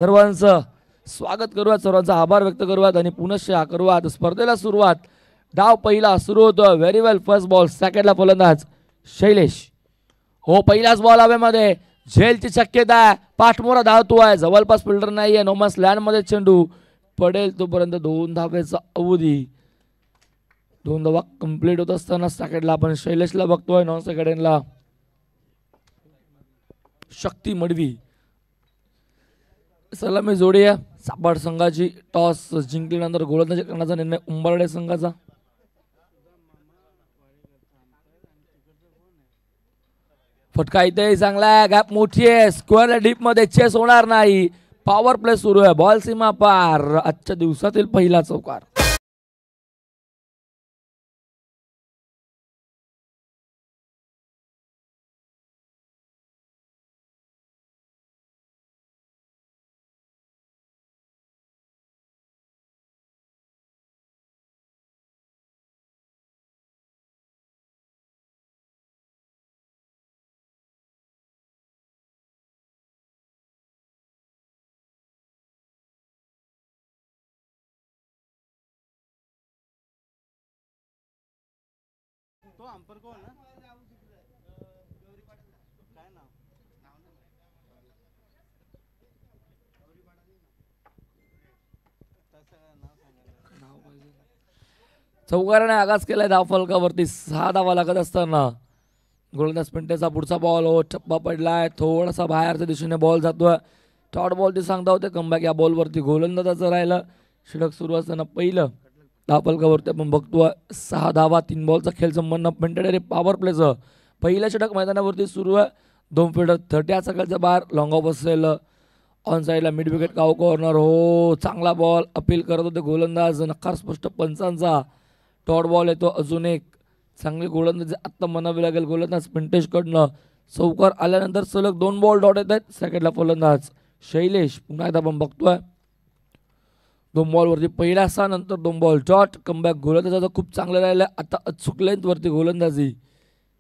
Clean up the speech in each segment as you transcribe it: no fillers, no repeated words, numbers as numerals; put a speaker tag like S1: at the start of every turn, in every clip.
S1: सर्वांचं स्वागत करूयात, सर्वांचा आभार व्यक्त करूयात आणि पुनश्च करूयात स्पर्धेला सुरुवात. डाव पहिला सुरू होतो. Very well. First ball. सेकंडला फलंदाज शैलेश. हो, पहिलाच बॉल हवेमध्ये. झेलची शक्यता आहे. पाठमोरा धावतोय. जवळपास फिल्डर नाहीये. नोमस लँड मध्ये चेंडू पडेल तोपर्यंत 2 धावेचा अवधी. 2 धावा कंप्लीट होत असताना सेकंडला आपण शैलेशला बघतोय. नॉन सेकंडला शक्ती मडवी. सलामी जोडी आहे सापाड संघाची. टॉस जिंकल्यानंतर गोलंदाजी करण्याचा निर्णय उंबरडे संघाचा. फटका इथेही चांगला आहे. गॅप मोठी आहे. स्क्वेअर डीप मध्ये चेस होणार नाही. पॉवर प्ले सुरू आहे. बॉल सीमा पार. आजच्या दिवसातील पहिला चौकार.
S2: तो अंपर को ना काय नाव
S1: चौकाराने आगास केलाय धावफलकावरती. 6 धावा लागत असताना गोलंदाज पिंटेचा पुढचा बॉल. हो, ठप्पा पडलाय. थोडासा बाहेरच्या दिशेने बॉल जातोय. शॉर्ट बॉल ते सांगता होते. कमबॅक या बॉलवरती गोलंदाजाचं राहिलं. षटक सुरू असताना पहिलं धावफलकावरती आपण बघतोय 6 धावा. 3 बॉलचा खेळ संपन्न. पिंटेडे पॉवर प्लेचं पहिलं षटक मैदानावरती सुरू आहे. 2 फिल्डर 30 सकाळच्या बाहेर. लॉंग ऑफ असेल ऑन साईडला. मिड विकेट काव कॉर्नर. हो, चांगला बॉल अपील करत होते गोलंदाज. नकार स्पष्ट पंचांचा. टॉट बॉल येतो. अजून एक चांगली गोलंदाजी आत्ता म्हणावी लागेल गोलंदाज पिंटेशकडनं. चौकार आल्यानंतर सलग 2 बॉल डॉट येत आहेत. सेकंडला फलंदाज शैलेश. पुन्हा एकदा आपण बघतोय 2 बॉलवरती पहिला 6 नंतर 2 बॉल डॉट. कमबॅक गोलंदाजाचं खूप चांगलं राहिलं. आता अचूक लेंथवरती गोलंदाजी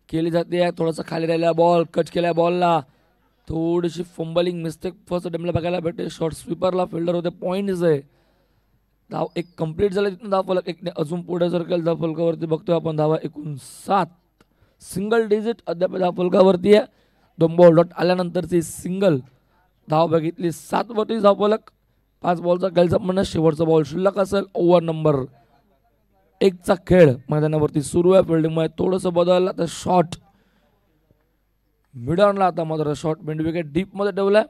S1: केली जाते. थोडासा खाली राहिला बॉल. कट केल्या बॉलला. थोडीशी फंबलिंग मिस्टेक फर्स्ट अटेम्प्टला बघायला भेटते. शॉर्ट स्वीपरला फिल्डर होते. पॉईंट्स आहे. धाव एक कंप्लीट झालं. तिथून धावफलक एकने अजून पुढे जर केलं धावफलकावरती बघतोय आपण धावा एकूण 7. सिंगल डिजिट अद्याप धावफलकावरती आहे. 2 बॉल डॉट आल्यानंतरची सिंगल धाव बघितली. 7 वरती धावफलक. 5 बॉलचा खेळ संपन्न. शेवटचा बॉल शिल्लक असेल. ओव्हर नंबर 1चा खेळ मैदानावरती सुरू आहे. फिल्डिंगमध्ये थोडंसं बदललं तर शॉट मिडॉनला. आता मात्र शॉट मिड विकेट डीप मध्ये ठेवलाय.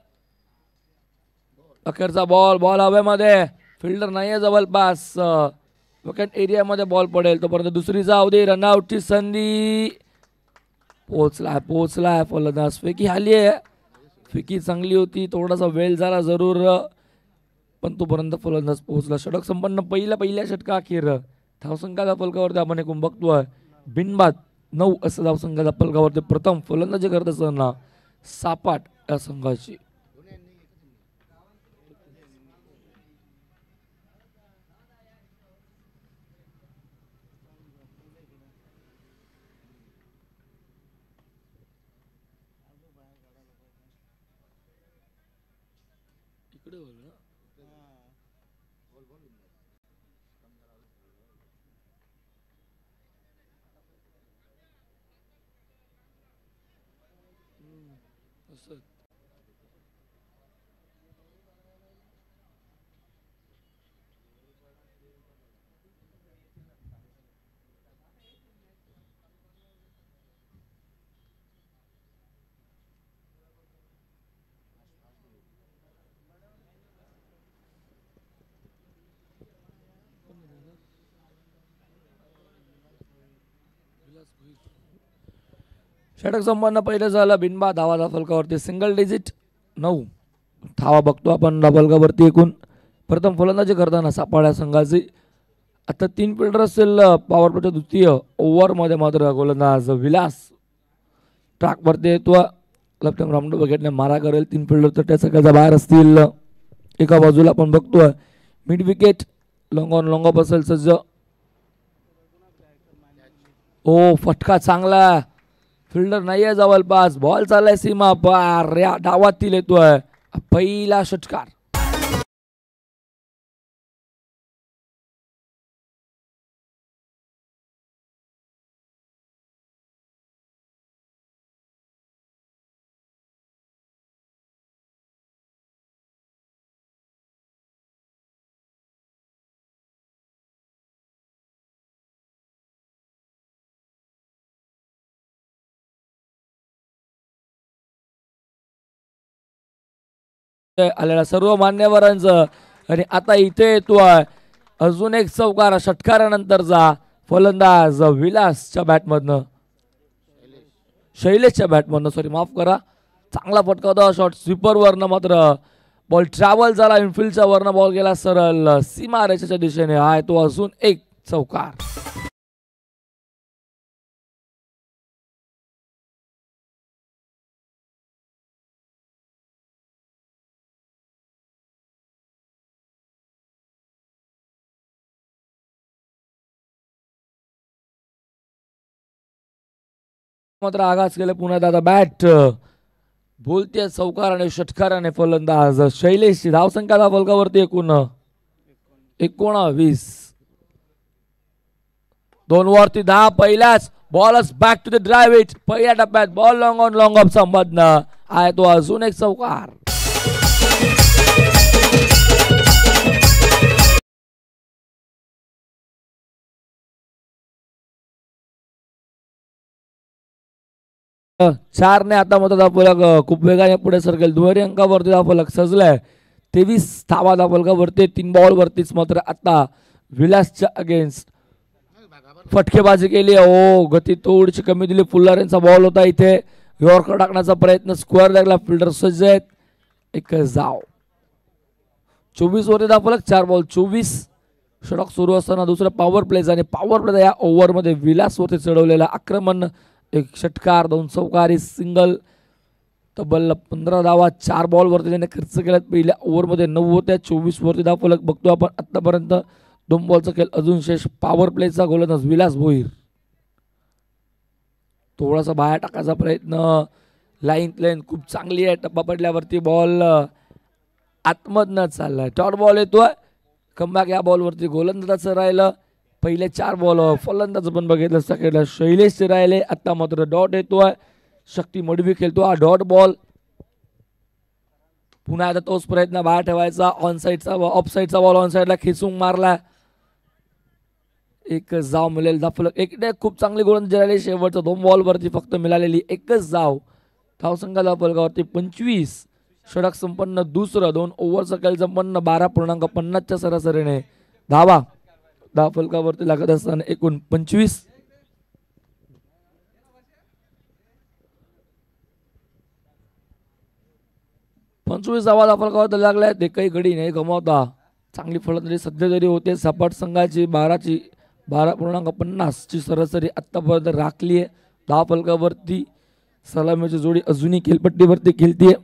S1: अखेरचा बॉल हवेमध्ये. फिल्डर नाही आहे जवळपास. विकेट एरियामध्ये बॉल पडेल तोपर्यंत दुसरी जाऊ दे. रनआउटची संधी. पोचलाय फलंदाज. फेकी आली आहे. फेकी चांगली होती. थोडासा वेळ झाला जरूर पण तोपर्यंत फलंदाज पोहोचला. षटक संपन्न. पहिल्या षटका अखेर धावसंख्याच्या फलकावरती आपण एकूण बघतोय बिनबाद 9 असं धावसंख्याच्या फलकावरती प्रथम फलंदाजी करत असताना सापाट या संघाची. षटक संपन्न. पहिलं झालं बिनबा धावा धावफलकावरती. सिंगल डिजिट 9 धावा बघतो आपण धावफलकावरती एकूण. प्रथम फलंदाजी करताना सापाड्या संघाची. आता 3 फिल्डर असेल पॉवर प्लेच्या द्वितीय ओव्हरमध्ये मात्र गोलंदाज विलास ट्रॅकवरती येतो. लेफ्ट हँड राऊंड विकेटने मारा करेल. 3 फिल्डर तर त्या सगळ्याच्या बाहेर असतील. एका बाजूला आपण बघतोय mid wicket. Long on long off असेल सज्ज. ओ, फटका चांगला. फिल्डर नाही आहे जवळपास. बॉल चाललाय सीमा पार. या डावातील येतोय पहिला षटकार. आलेल्या सर्व मान्यवरांचं. आणि आता इथे येतोय अजून एक चौकार षटकारानंतरचा फलंदाज विलासच्या बॅटमधनं, शैलेशच्या बॅटमधनं, सॉरी माफ करा. चांगला फटकावता शॉट स्वीपर वरनं, मात्र बॉल ट्रॅव्हल झाला इनफिल्डच्या वरनं, बॉल गेला सरळ सीमा रेषेच्या दिशेने. आहे तो अजून एक चौकार. मात्र आघात केले पुन्हा दादा बॅट बोलते चौकार आणि षटकाराने फलंदाज शैलेशची धावसंख्या फलकावरती एकूण 19. 2 वरती 10. पहिल्याच बॉलच back to the drive it. पहिल्या टप्प्यात ball long on long off संबंधनं आहे तो अजून एक चौकार. चारने आता मग दाफलक खूप वेगाने पुढे सरकेल. दुहेरी अंकावरती दाफलक सजलाय. 23 धावा दाफलकावरती 3 बॉल वरतीच. मात्र आता विलासच्या अगेन्स्ट फटकेबाजी केली. ओ गती थोडीशी कमी दिली. फुल्लारेंचा बॉल होता इथे. यॉर्कर टाकण्याचा प्रयत्न, स्क्वेअर लागला. फिल्डर सज्ज आहेत. एक जाव. 24 वरती दाफलक 4 बॉल 24. षटक सुरू असताना दुसरा पॉवर प्लेज आणि पॉवर प्ले या ओव्हरमध्ये विलासवरती चढवलेला आक्रमण. एक षटकार 2 चौकारी सिंगल. तब्बल 15 धावा 4 बॉल वरती त्याने खर्च केल्यात. पहिल्या ओव्हरमध्ये 9 होत्या. 24 वरती दाफलक बघतो आपण आतापर्यंत. 2 बॉलचा खेळ अजून शेष. पॉवर प्लेचा गोलंदाज विलास भोईर. थोडासा बाहेर टाकायचा प्रयत्न. लाईन खूप चांगली आहे. टप्पा पडल्यावरती बॉल आतमधनं चाललाय. डॉट बॉल येतोय. कमबॅक या बॉलवरती गोलंदाजाचं राहिलं. पहिले 4 बॉल फलंदाज पण बघितलं सगळ्याला शैलेशचे राहिले. आता मात्र डॉट येतोय. शक्ती मडवी खेळतो हा डॉट बॉल. पुन्हा आता तोच प्रयत्न बाहेर ठेवायचा. ऑन साईडचा ऑफ साईडचा बॉल ऑन साईडला खेचून मारला. एक जाव मिळेल दाफलक. एकने खूप चांगली गोलंदाजी राहिली. शेवटच्या 2 बॉल वरती फक्त मिळालेली एकच जाव. धावसंख्या दाफलकावरती 25. षटक संपन्न दुसरं. 2 ओव्हरचा खेळ संपन्न 12.50च्या सरासरीने धावा दाफलकावरती लागत असताना एकूण 25. धावा दाफलकावरती लागल्या. एकही गडी नाही गमावता चांगली फलंदाजी सध्या जरी होते. सपाट संघाची 12.50ची सरासरी आतापर्यंत राखली आहे. धावफलकावरती सलामीची जोडी अजूनही खेळपट्टीवरती खेळतीये.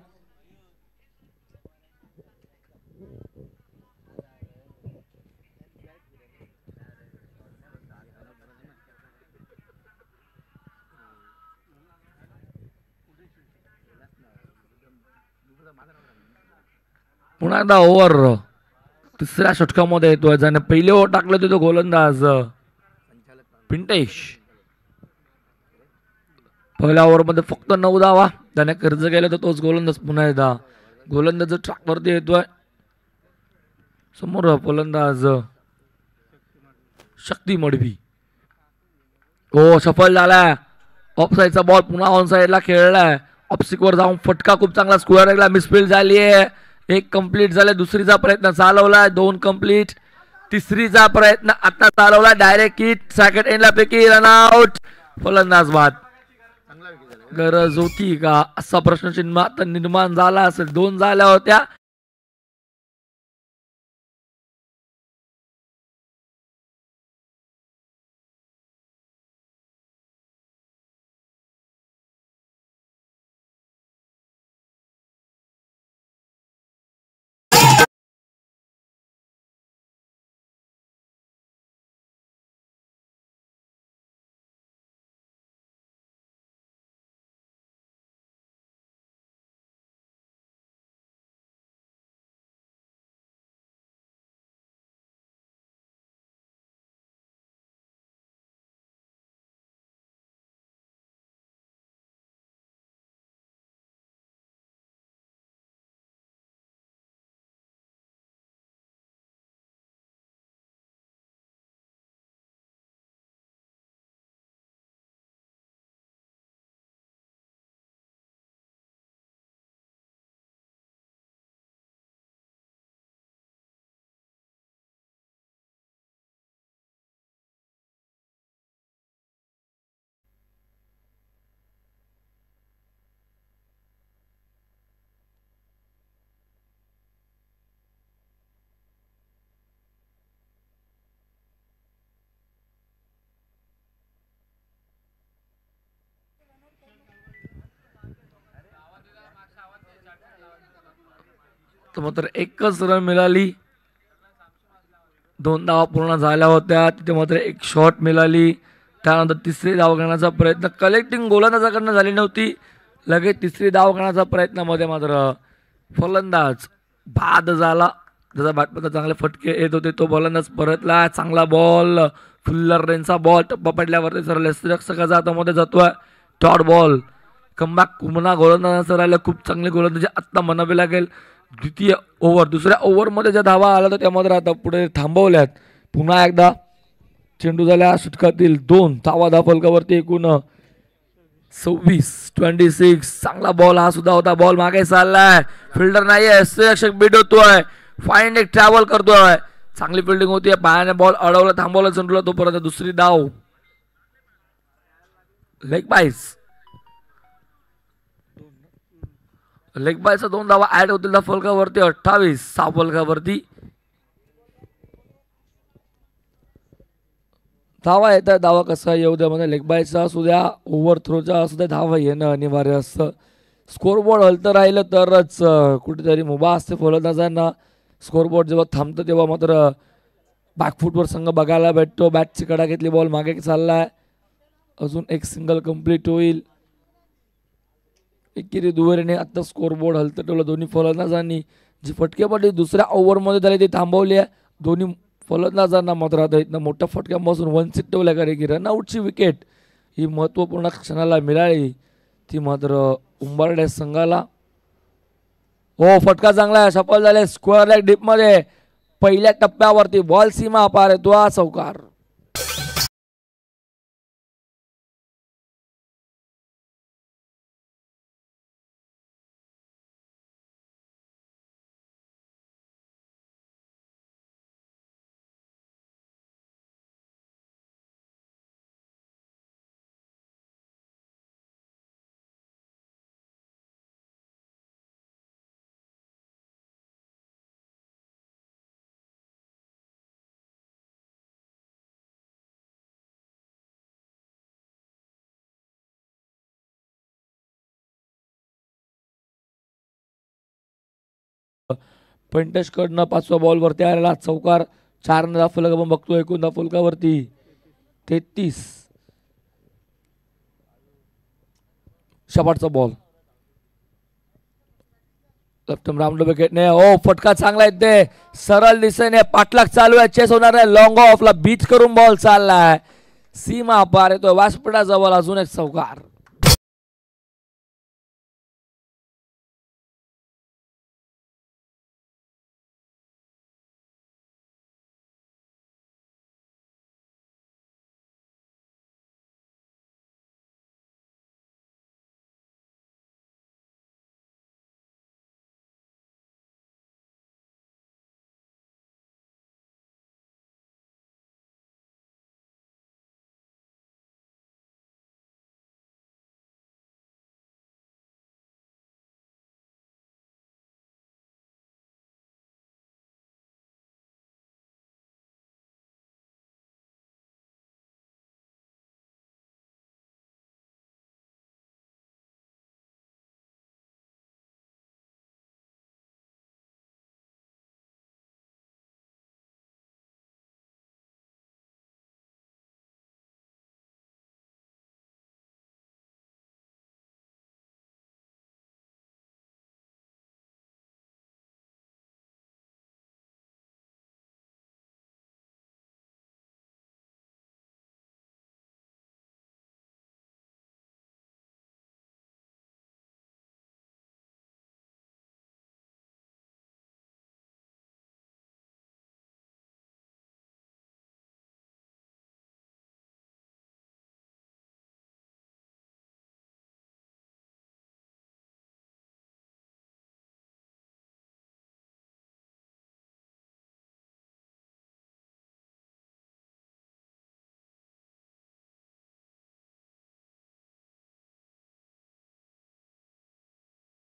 S1: पुन्हा एकदा ओव्हर तिसऱ्या षटकामध्ये येतोय. ज्याने पहिले ओव्हर टाकलं होते तो गोलंदाज पिंटेश. पहिल्या ओव्हरमध्ये फक्त 9 धावा त्याने कर्ज केलं तर तोच गोलंदाज पुन्हा एकदा गोलंदाज ट्रॅकवरती येतोय. समोर फलंदाज शक्ती मडवी. हो सफल झालाय. ऑफ साईडचा बॉल पुन्हा ऑन साईडला खेळलाय. ऑफसिकवर जाऊन फटका खूप चांगला स्क्वेअर मिसफिल्ड झाली आहे. 1 कंप्लीट झाले. दुसरीचा प्रयत्न चालवलाय. 2 कंप्लीट. तिसरीचा प्रयत्न आता चालवला. Direct hit. सेकंड एंडला पैकी रनआउट. फलंदाज बाद. गरज होती का असा प्रश्नचिन्ह आता निर्माण झाला असेल. 2 झाल्या होत्या. तर मात्र एकच रन मिळाली. 2 धावा पूर्ण झाल्या होत्या. तिथे मात्र एक शॉट मिळाली. त्यानंतर तिसरी धाव घेण्याचा प्रयत्न कलेक्टिंग गोलंदाजाकडनं झाली नव्हती. लगेच तिसरी धाव घेण्याचा प्रयत्नामध्ये मात्र फलंदाज बाद झाला. ज्याचा बॅटमध्ये चांगले फटके येत होते तो फलंदाज परतला. चांगला बॉल, फुल्लर रेनचा बॉल टप्पा पडल्यावरती सर रक्षकाचा हातामध्ये जातोय. डॉट बॉल कमबॅक पुन्हा गोलंदाजाचं राहिलं. खूप चांगली गोलंदाजी आत्ता म्हणावी लागेल. द्वितीय ओव्हर, दुसऱ्या ओव्हरमध्ये ज्या धावा आल्या तर त्या मात्र आता पुढे थांबवल्यात. पुन्हा एकदा चेंडू झाल्या षटकातील 2 धावा फलकावरती. एकूण 26 चांगला बॉल हा सुद्धा होता. बॉल मागे चाललाय. फिल्डर नाहीये, रक्षक बीट होतोय. फाईन एक ट्रॅव्हल करतोय. चांगली फिल्डिंग होती. पायाने बॉल अडवला, थांबवला चेंडूला. तोपर्यंत दुसरी धाव लेग बाईस. लेग बायचा 2 धावा ऍड होतील त्या फलकावरती. 28 फलकावरती धावा येतात. धावा कसा येऊ द्या मध्ये लेग बायचा असू द्या, ओव्हर थ्रोचा असू द्या, धावा येणं अनिवार्य असतं. स्कोरबोर्ड हलतं राहिलं तरच कुठेतरी मुभा असते फलंदाजांना. स्कोरबोर्ड जेव्हा थांबतं तेव्हा मात्र बॅकफुटवर संघ बघायला भेटतो. बॅटची कडा घेतली, बॉल मागे चाललाय. अजून एक सिंगल कंप्लीट होईल. एकेरी दुहेरीने आता स्कोरबोर्ड हलतं ठेवलं. दोन्ही फलंदाजांनी जी फटकेपट्टी दुसऱ्या ओव्हरमध्ये झाली ती थांबवली आहे. दोन्ही फलंदाजांना मात्र आता इथनं मोठ्या फटक्यांपासून वंचित ठेवल्या. कारण की रनआउटची विकेट ही महत्त्वपूर्ण क्षणाला मिळाली ती मात्र उंबरड्या संघाला. हो, फटका चांगला आहे. सफल झाले स्क्वेअर लेग डीपमध्ये. पहिल्या टप्प्यावरती बॉल सीमा पार येतो हा चौकार. पेंटश कडनं 5व्या बॉलवरती आलेला चौकार. 4 धा फलक आपण बघतो. एकूण धा फलकावरती 33. शेवटचा बॉल लेफ्ट राऊंड विकेटने. ओ, फटका चांगला येते. सरळ दिशेने पाठलाग चालू आहे. चेस होणार आहे. लॉंग ऑफला बीच करून बॉल चाललाय. सीमा पार येतोय. व्यासपीठाजवळ अजून एक चौकार.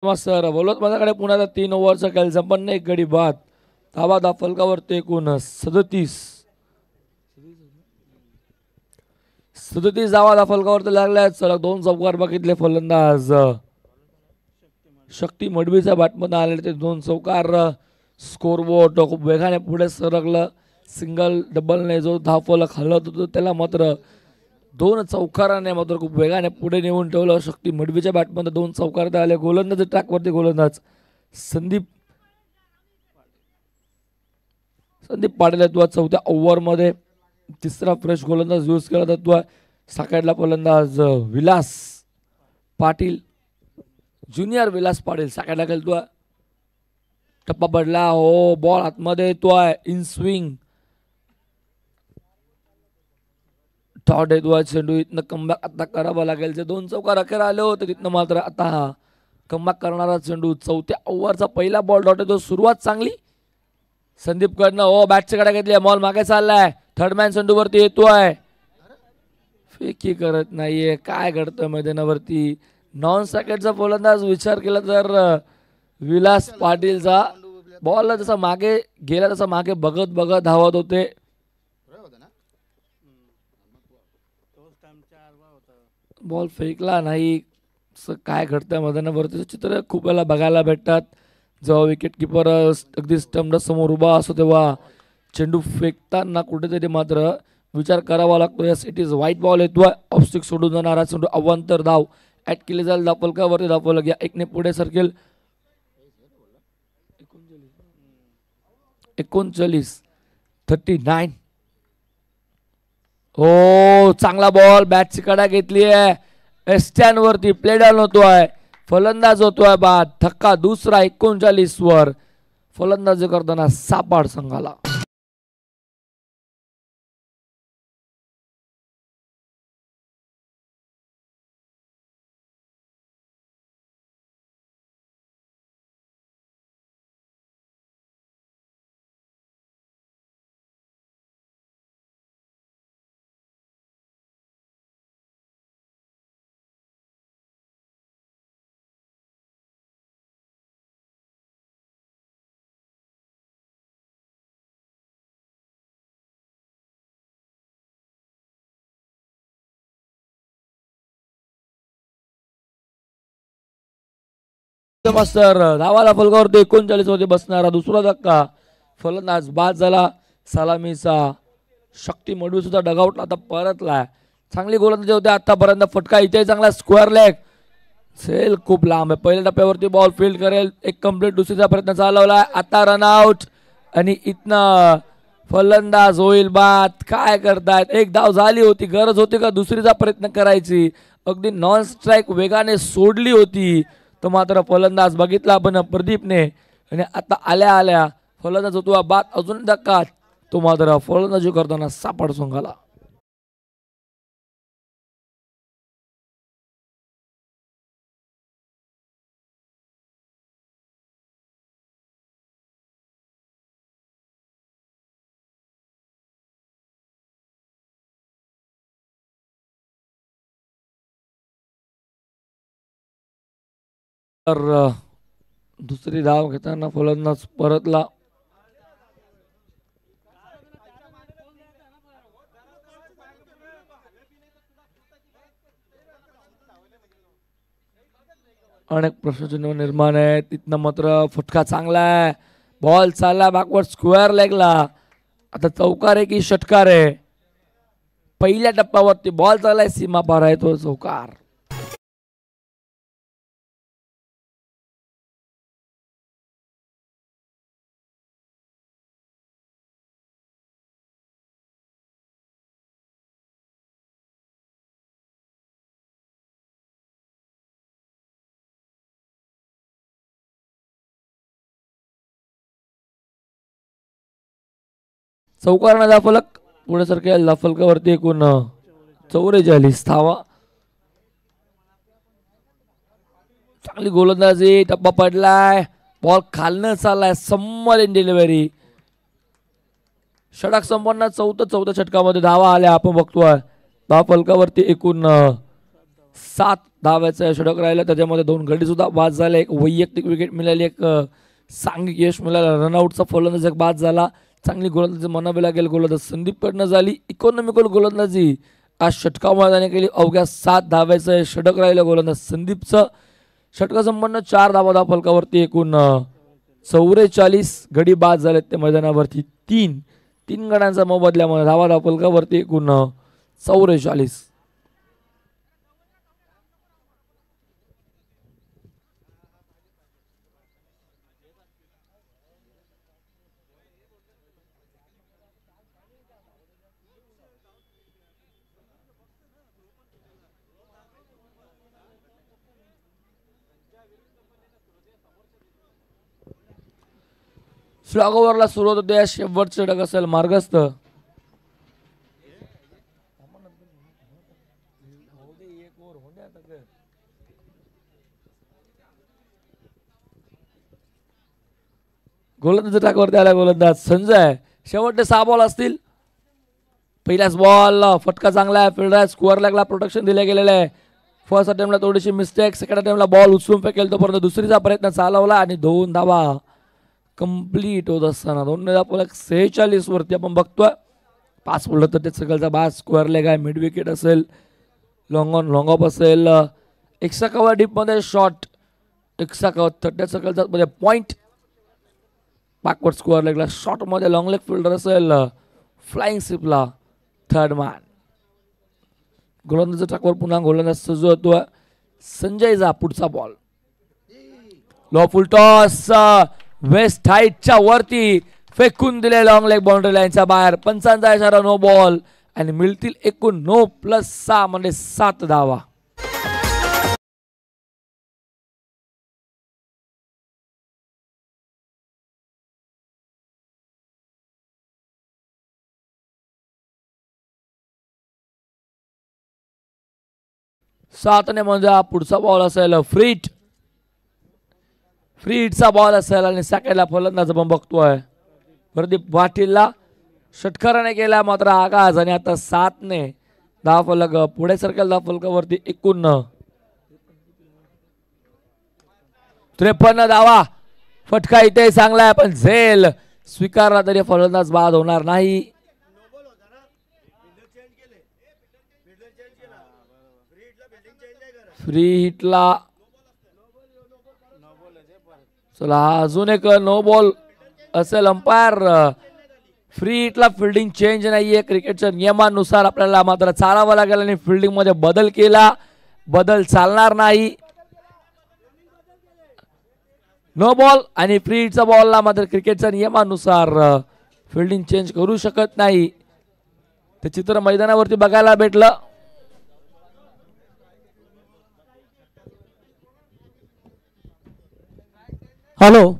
S1: सर बोलत माझ्याकडे पुन्हा 3 ओव्हरचा खेळ संपन्न. एक गडी बाद. धावा धा फलकावरती एकूण 37 धावा धा फलकावरती लागल्या. सलग 2 चौकार बघितले फलंदाज. शक्ती मडवीच्या बॅटमधून आलेले ते 2 चौकार. स्कोरबोर्ड खूप वेगाने पुढे सरकलं. सिंगल डबलने जो धावफलक हलत होतो त्याला मात्र 2 चौकाराने मात्र खूप वेगाने पुढे नेऊन ठेवलं. शक्ती मडवीच्या बॅटमध्ये 2 चौकार आले. गोलंदाज ट्रॅकवरती गोलंदाज संदीप पाटील आहे. चौथ्या ओव्हरमध्ये तिसरा फ्रेश गोलंदाज यूज केला जातो. साकडला फलंदाज विलास पाटील, ज्युनियर विलास पाटील साकडला खेळतोय. टप्पा पडला. हो, बॉल आतमध्ये येतोय. इन स्विंग टॉट येतोय. चेंडू इथनं कमबॅक आता करावं लागेल. जे 2 चौकार अखेर आले होते तिथनं मात्र आता हा कमबॅक करणारा चेंडू. चौथ्या ओव्हरचा पहिला बॉल डॉट येतो. सुरुवात चांगली संदीप कडनं. हो, बॅटच्या कडे घेतली. बॉल मागे चाललाय. थर्डमॅन चेंडूवरती येतोय. फेकी करत नाहीये. काय घडतं मैदानावरती. नॉन सॅकेटचा फलंदाज विचार केला तर विलास पाटीलचा बॉल जसा मागे गेला तसा मागे बघत बघत धावत होते. बॉल फेकला नाही. काय घडतंय मैदानावरती चित्र खूप वेळा बघायला भेटतात. जेव्हा विकेट किपर अगदी स्टंप समोर उभा असतो तेव्हा चेंडू फेकताना कुठेतरी मात्र विचार करावा लागतो. Yes, it is white ball येतोय. ऑफस्टिक सोडून जाणारा चेंडू. अवांतर धाव ऍड केली जाईल. धावफलकावरती धावफलक या 1 ने पुढे सरकेल. 39. हो, चांगला बॉल. बॅटची कडा घेतली आहे. एस्टॅन वरती प्ले डाऊन होतोय. फलंदाज होतोय बाद. धक्का दुसरा 39 वर फलंदाजी करताना सापाड संघाला. मास्तर धावाला फलकावरती 39 मध्ये बसणारा दुसरा धक्का. फलंदाज बाद झाला. सलामीचा शक्ती मडवी सुद्धा डगआउटला आता परतलाय. चांगली गोलंदाजी होते आतापर्यंत. फटका इथे चांगला. Square leg. सेल खूप लांब आहे. पहिल्या टप्प्यावरती बॉल फील्ड करेल. एक कंप्लीट दुसरीचा प्रयत्न चालवलाय. आता रनआउट आणि इथनं फलंदाज होईल बाद. काय करतायत. एक धाव झाली होती. गरज होती का दुसरीचा प्रयत्न करायची. अगदी नॉन स्ट्राईक वेगाने सोडली होती तर मात्र फलंदाज बघितला आपण प्रदीपने आणि आता आल्या आल्या फलंदाज होतो बाद. अजून धक्का. तो मात्र फलंदाजी करताना सापड संघाला. तर दुसरी धाव घेताना फलंदाज परतला. अनेक प्रश्नचिन्ह निर्माण आहे. तिथनं मात्र फटका चांगला आहे. बॉल चालला बॅकवर्ड स्क्वेअर लेगला. आता चौकार आहे की षटकार आहे. पहिल्या टप्प्यावरती बॉल चाललाय. सीमा पार आहे तो चौकार. चौकाराने धावफलक पुढे सरकेल. धावफलकावरती एकूण 44 धावा. चांगली गोलंदाजी. टप्पा पडलाय. बॉल खालनं चाललाय. समोर इन डिलिव्हरी. षटक संपन्न. चौथ्या षटकामध्ये धावा आल्या आपण बघतोय. धावफलकावरती एकूण 7 धाव्याचं षटक राहिलं. त्याच्यामध्ये 2 गडी सुद्धा बाद झाले. एक वैयक्तिक विकेट मिळाली. एक सांघिक यश मिळालं. रनआउटचा फलंदाज एक बाद झाला. चांगली गोलंदाजी म्हणावी लागेल. गोलंदाज संदीप कडनं झाली. इकॉनॉमिकल गोलंदाजी आज षटकामध्ये केली. अवघ्या 7 धाव्याचं षटक राहिलं गोलंदाज संदीपचं. षटका संपन्न 4 धावा धावफलकावरती एकूण 44 गडी बाद झालेत ते मैदानावरती 3 गड्यांचा मोबदल्यामुळे धावा धावफलकावरती एकूण 44. फ्लॉग ओव्हरला सुरुवात होते. शेवटचे षटक असेल मार्गस्थ. गोलंदाज टाकावरती आला गोलंदाज संजय. शेवटचे 6 बॉल असतील. पहिल्याच बॉल फटका चांगला आहे. फिल्डर स्कोअर लेगला प्रोटेक्शन दिले गेलेले आहे. फर्स्ट अटेम्प्टला थोडीशी मिस्टेक. सेकंड अटेम्प्टला बॉल उचलून फेकेल तोपर्यंत दुसरीचा प्रयत्न चालवला आणि 2 धावा कंप्लीट होत असताना 2 धावा 46 वरती आपण बघतोय. 5 बोललं तर ते सगळ्याचा बाद. स्क्वेअर लेग आहे. मिड विकेट असेल. लॉंग ऑन लॉंग ऑफ असेल. एक्स्ट्रा कव्हर डीप मध्ये शॉट. एक्स्ट्रा कव्हर 30 सेकंदात मध्ये पॉइंट. बॅकवर्ड स्क्वेअर लेगला शॉट मध्ये लॉंग लेग फिल्डर असेल. फ्लाइंग स्लिपला थर्ड मॅन. गोलंदाज ट्रॅकवर पुन्हा गोलंदाज सज्ज होतोय. संजयचा पुढचा ball. Low full toss waist हाईटच्या वरती फेकून दिले. लॉंग लेग बाउंड्री लाईनच्या बाहेर. पंचांचा इशारा नो बॉल आणि मिळतील एकूण 9+6 म्हणजे 7 धावा. सातने म्हणजे हा पुढचा बॉल असेल. फ्री हिटचा बॉल असेल आणि सेकंडला फलंदाज आपण बघतोय प्रदीप पाटीलला. षटकाराने केला मात्र आगाज आणि आता 7ने धावफलक पुढे सरकेल. धावफलकावरती एकूण 53 धावा. फटका इथे चांगला आहे पण झेल स्वीकारला तरी फलंदाज बाद होणार नाही. फ्री हिटला चला अजून एक नो बॉल असेल. अंपायर फ्री हिटला फिल्डिंग चेंज नाहीये. क्रिकेटच्या नियमानुसार आपल्याला मात्र चालावं लागेल आणि फिल्डिंग मध्ये बदल केला. बदल चालणार नाही. नो बॉल आणि फ्री हिटचा बॉलला मात्र क्रिकेटच्या नियमानुसार फिल्डिंग चेंज करू शकत नाही. ते चित्र मैदानावरती बघायला भेटलं.
S3: हॅलो,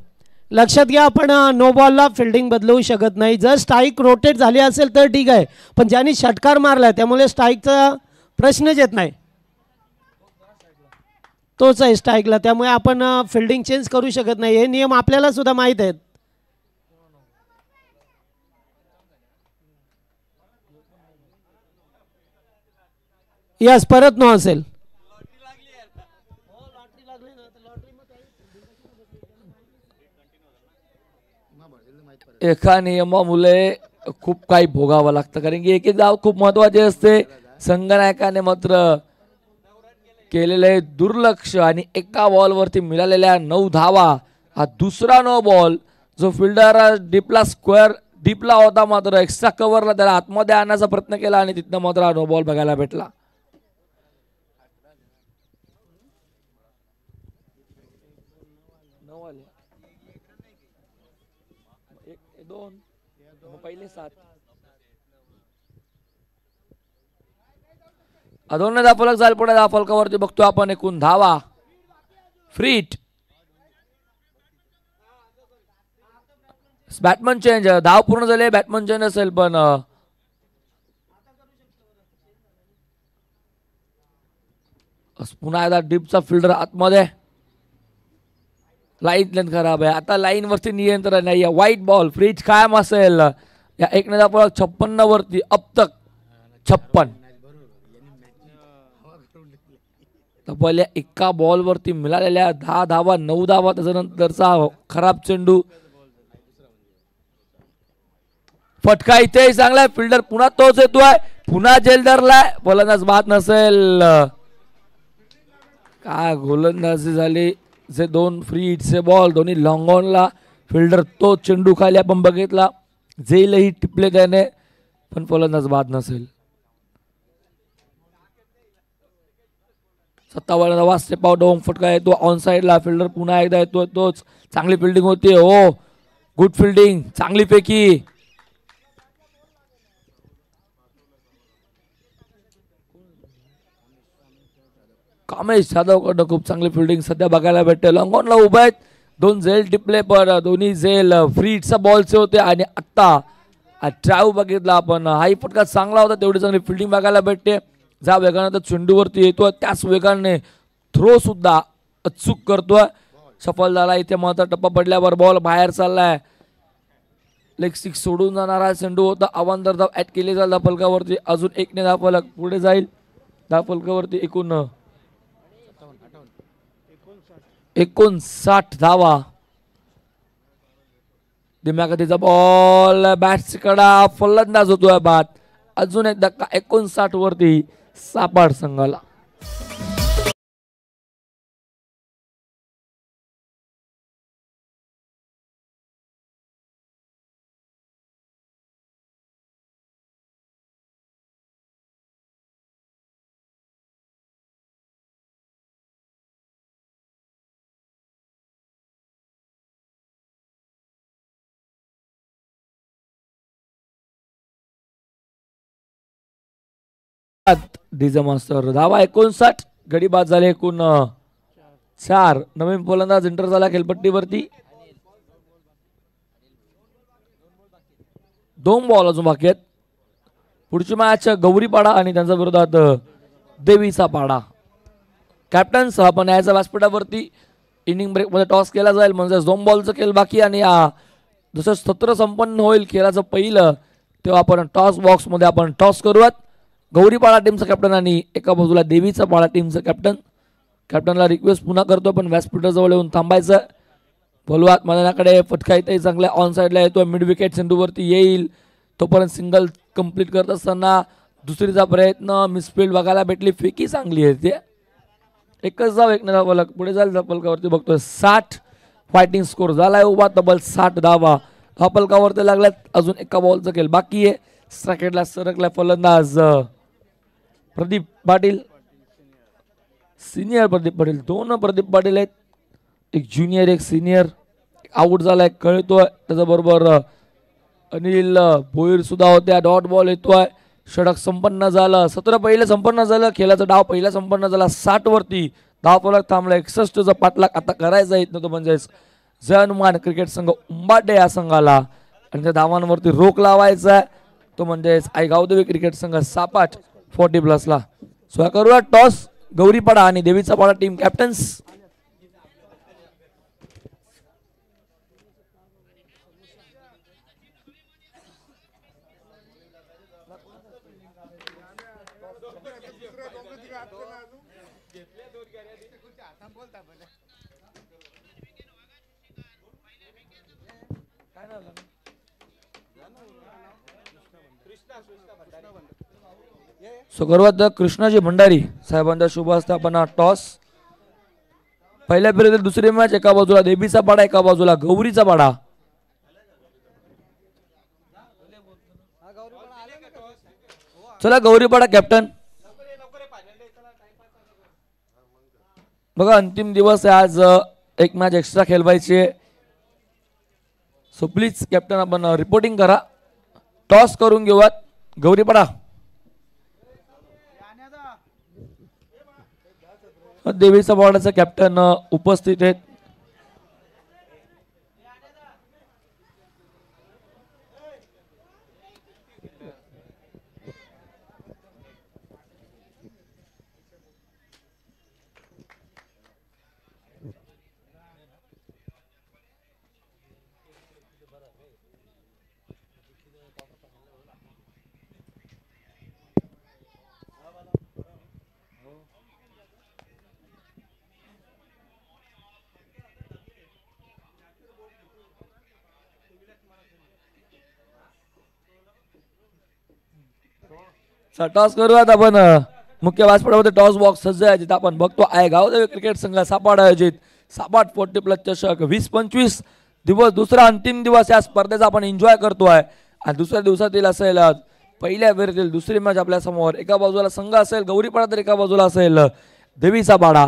S3: लक्षात घ्या आपण नो बॉलला फिल्डिंग बदलवू शकत नाही. जर स्ट्राईक रोटेट झाली असेल तर ठीक आहे पण ज्यांनी षटकार मारला त्यामुळे स्ट्राईकचा प्रश्नच येत नाही. तोच आहे स्ट्राईकला. त्यामुळे आपण फिल्डिंग चेंज करू शकत नाही. हे नियम आपल्याला सुद्धा माहीत आहेत. यस परत नो असेल.
S1: एका नियमामुळे खूप काही भोगावं लागतं कारण की एक धाव खूप महत्वाची असते. संघनायकाने मात्र केलेले दुर्लक्ष आणि एका बॉलवरती मिळालेल्या 9 धावा. हा दुसरा नो बॉल. जो फिल्डर डीपला होता मात्र एक्स्ट्रा कव्हरला त्याला आतमध्ये आणण्याचा प्रयत्न केला आणि तिथनं मात्र हा नो बॉल बघायला भेटला. पहिले 7 अदोन धावफलक झाल. पुढे धावफलकावरती बघतो आपण एकूण धावा. फ्रीट बॅटमन चेंज. धाव पूर्ण झाले. बॅटमन चेंज असेल पण पुन्हा एकदा डीपचा फिल्डर आतमध्ये. लाईन लेंथ खराब आहे. आता लाईन वरती नियंत्रण नाही. White ball. फ्रीज कायम असेल. या एक धावफलक 56 वरती. अब तक 56. पहिल्या एका बॉल वरती मिळालेल्या 10 धावा 9 धावा. त्याच्यानंतरचा खराब चेंडू. फटका इथे चांगला आहे. फिल्डर पुन्हा तोच येतोय. पुन्हा जेल धरलाय. फलंदाज बाद नसेल. काय गोलंदाजी झाली. जे 2 फ्री हिटचे बॉल दोन्ही लॉंग ऑनला, फिल्डर तो चेंडू खाली आपण बघितला, जेलही टिपले त्याने, पण फलंदाज बाद नसेल. 57 स्टेप आउट होऊन फटका येतो ऑन साइडला. फिल्डर पुन्हा एकदा येतोय तोच. चांगली फिल्डिंग होती. हो गुड फिल्डिंग, चांगली पैकी. कामेश जाधवकडनं खूप चांगली फिल्डिंग सध्या बघायला भेटते. लॉंगॉनला उभा आहेत, 2 झेल टिपले, पण दोन्ही झेल फ्रीटचा बॉलचे होते. आणि आत्ता ट्राव बघितला आपण, हाही फटका चांगला होता, तेवढी चांगली फिल्डिंग बघायला भेटते. ज्या वेगाने तर चेंडूवरती येतोय त्याच वेगाने थ्रो सुद्धा अचूक करतोय. सफल झाला इथे. महत्त्वाचा टप्पा पडल्यावर बॉल बाहेर चाललाय. लेग सिक्स सोडून जाणारा चेंडू होता. अवांतर धाव ऍड केली जाईल धावफलकावरती. अजून 1 धावफलक पुढे जाईल धावफलकावरती. एकूण 59 धावा. दिम्यागतीचा बॉल बॅट्स कडा, फलंदाज होतोय बाद. अजून एक धक्का 59 वरती सापाड संघाला. डीजे मास्टर धावा 59. गडी बाद झाले एकूण 4. नवीन फलंदाज एंटर झाला खेळपट्टीवरती. 2 बॉल अजून बाकी आहेत. पुढची मॅच गौरीपाडा आणि त्यांच्या विरोधात देवीचा पाडा. कॅप्टन्स आपण यायचा व्यासपीठावरती. इनिंग ब्रेक मध्ये टॉस केला जाईल, म्हणजे 2 बॉलचा खेळ बाकी. आणि जसं सत्र संपन्न होईल खेळाचं पहिलं, तेव्हा आपण टॉस बॉक्स मध्ये आपण टॉस करूयात. गौरीपाडा टीमचा कॅप्टन आणि एका बाजूला देवीचा पाडा टीमचं कॅप्टन. कॅप्टनला रिक्वेस्ट पुन्हा करतो पण व्यासपीठाजवळ येऊन थांबायचं. बोलवात मैदानाकडे फटका इथेही चांगला ऑन साईडला येतो. मिड विकेट चेंडूवरती येईल, तोपर्यंत सिंगल कंप्लीट करत असताना दुसरीचा प्रयत्न, मिसफिल्ड बघायला भेटली. फेकी चांगली आहे ते. एकच धाव, 1 धावफलक पुढे जाईल धावफलकावरती. बघतोय 60 फायटिंग स्कोर झालाय उभा. तब्बल 60 धावा धावफलकावरती लागल्यात. अजून एका बॉलचा खेळ बाकी आहे. स्ट्रायकेटला सरकला फलंदाज प्रदीप पाटील, सिनियर प्रदीप पाटील. 2 प्रदीप पाटील आहेत, एक ज्युनियर एक सिनियर. आउट झालाय कळतोय. त्याच्याबरोबर अनिल भोईर सुद्धा होत्या. डॉट बॉल येतोय. षटक संपन्न झालं. 17 पहिले संपन्न झालं. खेळाचा डाव पहिला संपन्न झाला. 60 वरती धावफलक थांबला. 61चा पाठलाग आता करायचा येत नव्हतं. म्हणजेच जय हनुमान क्रिकेट संघ उंबाडे या संघाला आणि त्या धावांवरती रोख लावायचा आहे, तो म्हणजेच आई गावदेवी क्रिकेट संघ सापाट 40+ ला. सो करूया टॉस. गौरीपाडा आणि देवीचा पाडा टीम कॅप्टन्स. सुरुवात कृष्णाजी भंडारी साहेबांच्या शुभ हस्ते आपण टॉस. पहिल्या फेरीतील दुसरी मॅच. एका बाजूला देवीचा पाडा, एका बाजूला गौरीचा पाडा. चला गौरीपाडा कॅप्टन. बघा अंतिम दिवस आहे आज. एक मॅच एक्स्ट्रा खेळवायची आहे. सो प्लीज कॅप्टन आपण रिपोर्टिंग करा. टॉस करून घेऊयात. गौरीपाडा देवीचा पाडाचा कॅप्टन उपस्थित आहेत. टॉस करूयात आपण. मुख्य व्यासपीठामध्ये टॉस बॉक्स सज्ज आहे, जिथे आपण बघतो आहे गावदेवी क्रिकेट संघ सापाड आयोजित सापाड 40+ चषक 20-25 दिवस, दुसरा अंतिम दिवस या स्पर्धेचा आपण एन्जॉय करतोय. आणि दुसऱ्या दिवसातील असेल पहिल्या फेरीतील दुसरी मॅच आपल्या समोर. एका बाजूला संघ असेल गौरीपाडा, तर एका बाजूला असेल देवीचा पाडा.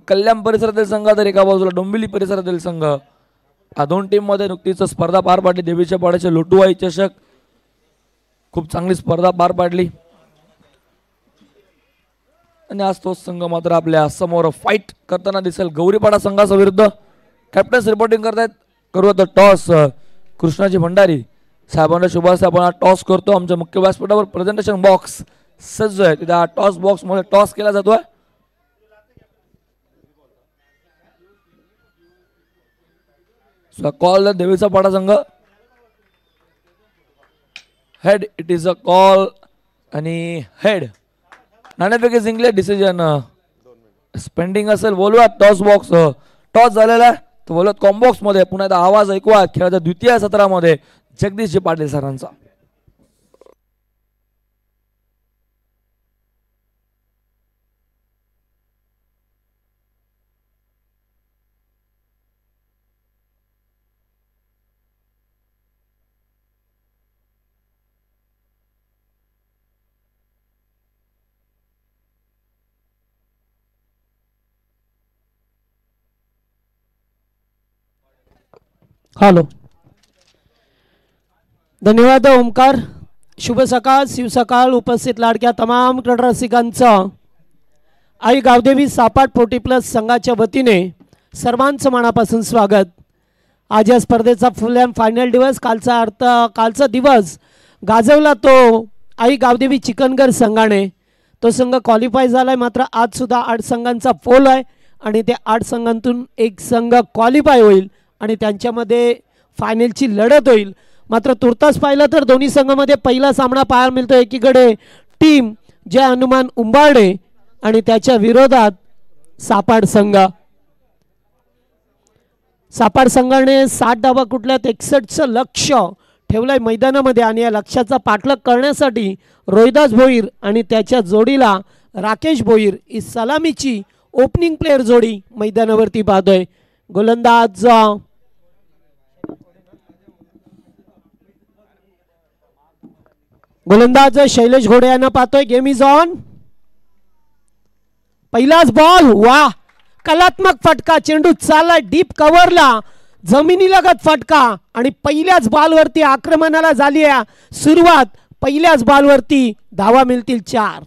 S1: कल्याण परिसरातील संघ तर एका बाजूला डोंबिवली परिसरातील संघ. या दोन टीम मध्ये नुकतीच स्पर्धा पार पाडली. देवीच्या पाड्याचे लोटूवाई चषक, खूप चांगली स्पर्धा पार पाडली. आणि आज तोच संघ मात्र आपल्या समोर फाईट करताना दिसेल गौरीपाडा संघाच्या विरुद्ध. कॅप्टन्स रिपोर्टिंग करतायत. करू तर टॉस कृष्णाजी भंडारी साहेबांना शुभ असते. आपण हा टॉस करतो. आमच्या मुख्य व्यासपीठावर प्रेझेंटेशन बॉक्स सज्ज आहे, तिथे हा टॉस बॉक्स मध्ये टॉस केला जातोय. कॉल देवीचा पाडा संघ head. It is a call आणि हेड नाणेफेकी जिंकले. डिसिजन स्पेंडिंग असेल. बोलूया टॉस बॉक्स टॉस झालेला आहे, तर बोलत कॉम्बॉक्स मध्ये पुन्हा एकदा आवाज ऐकूया खेळाच्या द्वितीय सत्रामध्ये जगदीशजी पाटील सरांचा.
S3: हॅलो, धन्यवाद ओमकार. शुभ सकाळ, शिवसकाळ. उपस्थित लाडक्या तमाम क्रीडा रसिकांचं आई गावदेवी सापाट 40+ संघाच्या वतीने सर्वांचं मनापासून स्वागत. आज या स्पर्धेचा फुल अँड फायनल दिवस. कालचा दिवस गाजवला तो आई गावदेवी चिकनगर संघाने. तो संघ क्वालिफाय झाला आहे. मात्र आज सुद्धा 8 संघांचा पोल आहे आणि त्या 8 संघांतून एक संघ क्वालिफाय होईल आणि त्यांच्यामध्ये फायनलची लढत होईल. मात्र तुर्तास पाहिलं तर दोन्ही संघामध्ये पहिला सामना पाहायला मिळतो. एकीकडे टीम जय हनुमान उंबारडे आणि त्याच्या विरोधात सापाड संघ. सापाड संघाने 60 धावा कुठल्यात 61चं लक्ष्य ठेवलंय मैदानामध्ये आणि या लक्ष्याचा पाठलाग करण्यासाठी रोहिदास भोईर आणि त्याच्या जोडीला राकेश भोईर ही सलामीची ओपनिंग प्लेयर जोडी मैदानावरती पाहतोय. गोलंदाज शैलेश घोडे यांना पाहतोय. Game is on. पहिलाच बॉल. वा, कलात्मक फटका. चेंडू चालला डीप कव्हरला, जमिनीलगत फटका आणि पहिल्याच बॉलवरती आक्रमणाला झाली आहे सुरुवात. पहिल्याच बॉलवरती धावा मिळतील 4.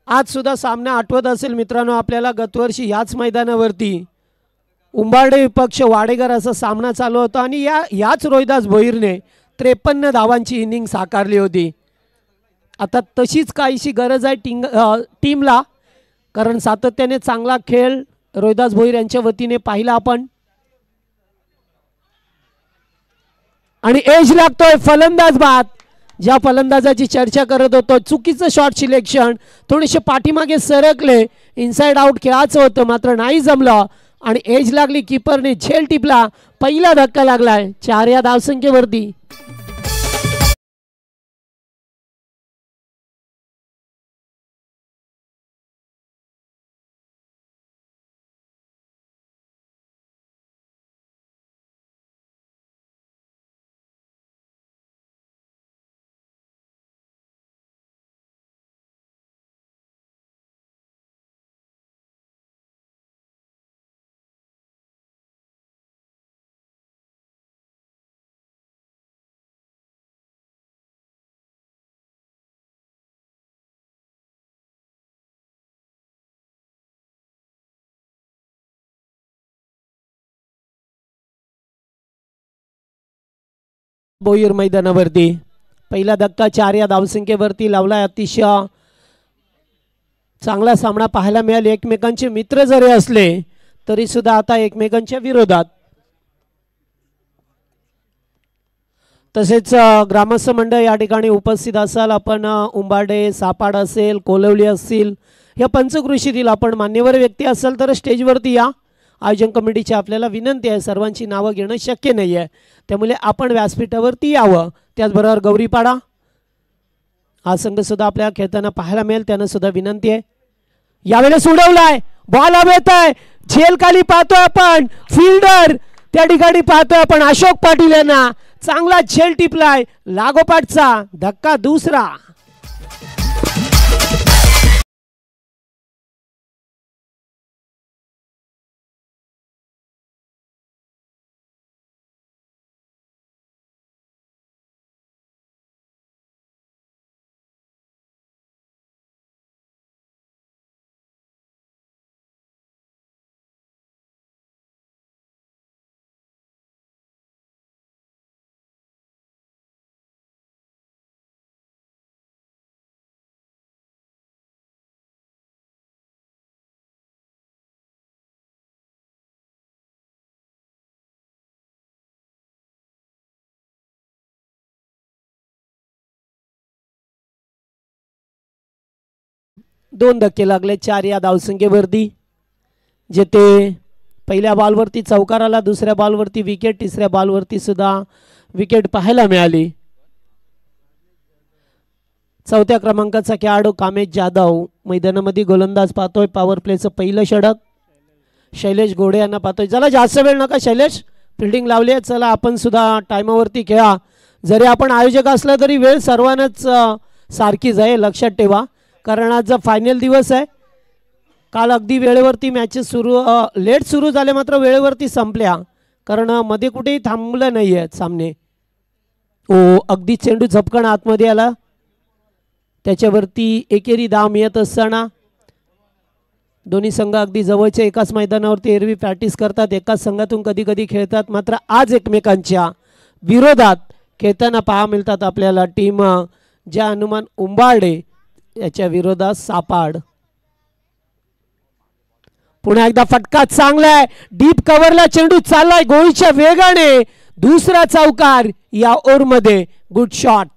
S3: आज सुद्धा सामना आठवत असेल मित्रांनो आपल्याला, गतवर्षी याच मैदानावरती उंबारडे विपक्ष वाडेकर असा सामना चालू होता आणि याच रोहिदास भोईरने 53 धावांची इनिंग साकारली होती. आता तशीच काहीशी गरज आहे टीमला, कारण सातत्याने चांगला खेळ रोहिदास भोईर यांच्या वतीने पाहिला आपण. आणि एज लागतोय फलंदाज बाद. ज्या फलंदाजाची चर्चा करत होतो, चुकीचं शॉट सिलेक्शन, थोडेसे पाठीमागे सरकले, इनसाइड आउट खेळायचं होतं मात्र नाही जमलं आणि एज लागली. कीपरने झेल टिपला, पहिला धक्का लागलाय 4 या धावसंख्येवरती. भोईर मैदानावरती पहिला धक्का 4 या धावसंख्येवरती लावलाय. अतिशय चांगला सामना पाहायला मिळाला. एकमेकांचे मित्र जरी असले तरी सुद्धा आता एकमेकांच्या विरोधात. तसेच ग्रामस्थ मंडळ या ठिकाणी उपस्थित असाल आपण उंबाडे सापाड असेल कोलवली असतील या पंचकृषीतील आपण मान्यवर व्यक्ती असाल तर स्टेजवरती या. आयोजन कमिटीची आपल्याला विनंती आहे, सर्वांची नावं घेणं शक्य नाही आहे त्यामुळे आपण व्यासपीठावरती यावं. त्याचबरोबर गौरीपाडा हा संघसुद्धा आपल्याला खेळताना पाहायला मिळेल, त्यांना सुद्धा विनंती आहे. यावेळेस उडवलाय बॉल हवेत आहे, झेल खाली पाहतोय आपण, फिल्डर त्या ठिकाणी पाहतोय आपण अशोक पाटील यांना, चांगला झेल टिपलाय, लागोपाठचा धक्का दुसरा. दोन धक्के लागले 4 या धावसंख्येवरती, जेथे पहिल्या बॉलवरती चौकार आला, दुसऱ्या बॉलवरती विकेट, तिसऱ्या बॉलवरती सुद्धा विकेट पाहायला मिळाली. चौथ्या क्रमांकाचा खेळाडू कामेश जाधव मैदानामध्ये गोलंदाज पाहतोय. पॉवर प्लेचं पहिलं षटक शैलेश घोडे यांना पाहतोय. चला जास्त वेळ नका शैलेश, फिल्डिंग लावली आहे, चला आपण सुद्धा टाइमावरती खेळा. जरी आपण आयोजक असला तरी वेळ सर्वांनाच सारखीच आहे, लक्षात ठेवा, कारण आज फायनल दिवस आहे. काल अगदी वेळेवरती मॅचेस लेट सुरू झाले मात्र वेळेवरती संपल्या, कारण मध्ये कुठेही थांबलं नाही आहेत सामने. अगदी चेंडू झपकण आतमध्ये आला, त्याच्यावरती एकेरी धाव मिळत असताना दोन्ही संघ अगदी जवळच्या एकाच मैदानावरती एरवी प्रॅक्टिस करतात, एकाच संघातून कधी कधी खेळतात, मात्र आज एकमेकांच्या विरोधात खेळताना पाहा मिळतात आपल्याला. टीम ज्या हनुमान उंबारडे याच्या विरोधात सापाड. पुन्हा एकदा फटका चांगला आहे, डीप कव्हरला चेंडू चाललाय गोळीच्या वेगाने, दुसरा चौकार या ओव्हरमध्ये. Good shot.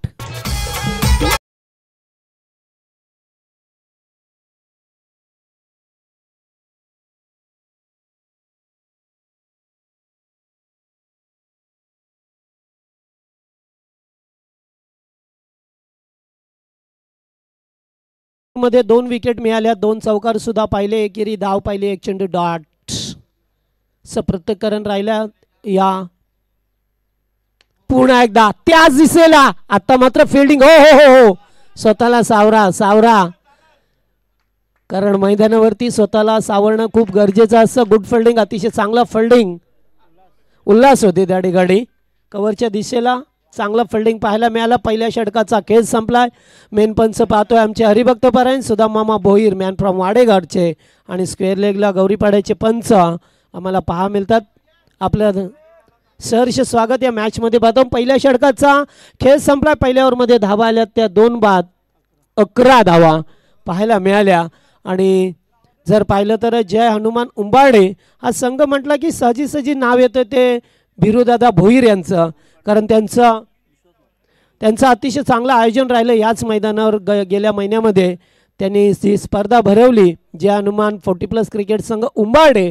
S3: मध्ये 2 विकेट मिळाल्या, 2 चौकार सुद्धा पाहिले, एकेरी धाव पाहिले, एक चेंडू डॉट. सप्रत्यकरण राहिला या. पुन्हा एकदा त्याच दिसेला, आता मात्र फिल्डिंग हो हो हो हो स्वतःला सावरा, कारण मैदानावरती स्वतःला सावरणं खूप गरजेचं असतं. गुड फिल्डिंग, अतिशय चांगला फिल्डिंग, उल्हास होते त्या ठिकाणी. कव्हरच्या दिशेला चांगला फिल्डिंग पाहायला मिळाला. पहिल्या षटकाचा खेळ संपलाय. मेन पंच पाहतोय आमचे हरिभक्त परायण सुद्धा मामा भोईर, मॅन फ्रॉम वाडेघरचे, आणि स्क्वेअर लेगला गौरीपाड्याचे पंच आम्हाला पाहा मिळतात. आपलं सहर्ष स्वागत या मॅचमध्ये पाहतो. पहिल्या षटकाचा खेळ संपलाय. पहिल्या ओव्हरमध्ये धावा आल्या त्या 2 बाद 11 धावा पाहायला मिळाल्या. आणि जर पाहिलं तर जय हनुमान उंबारडे हा संघ म्हटला की सहजी नाव येतं ते भिरूदादा भोईर यांचं, कारण त्यांचं अतिशय चांगलं आयोजन राहिलं. याच मैदानावर गेल्या महिन्यामध्ये त्यांनी ही स्पर्धा भरवली. जे हनुमान 40+ क्रिकेट संघ उंबारडे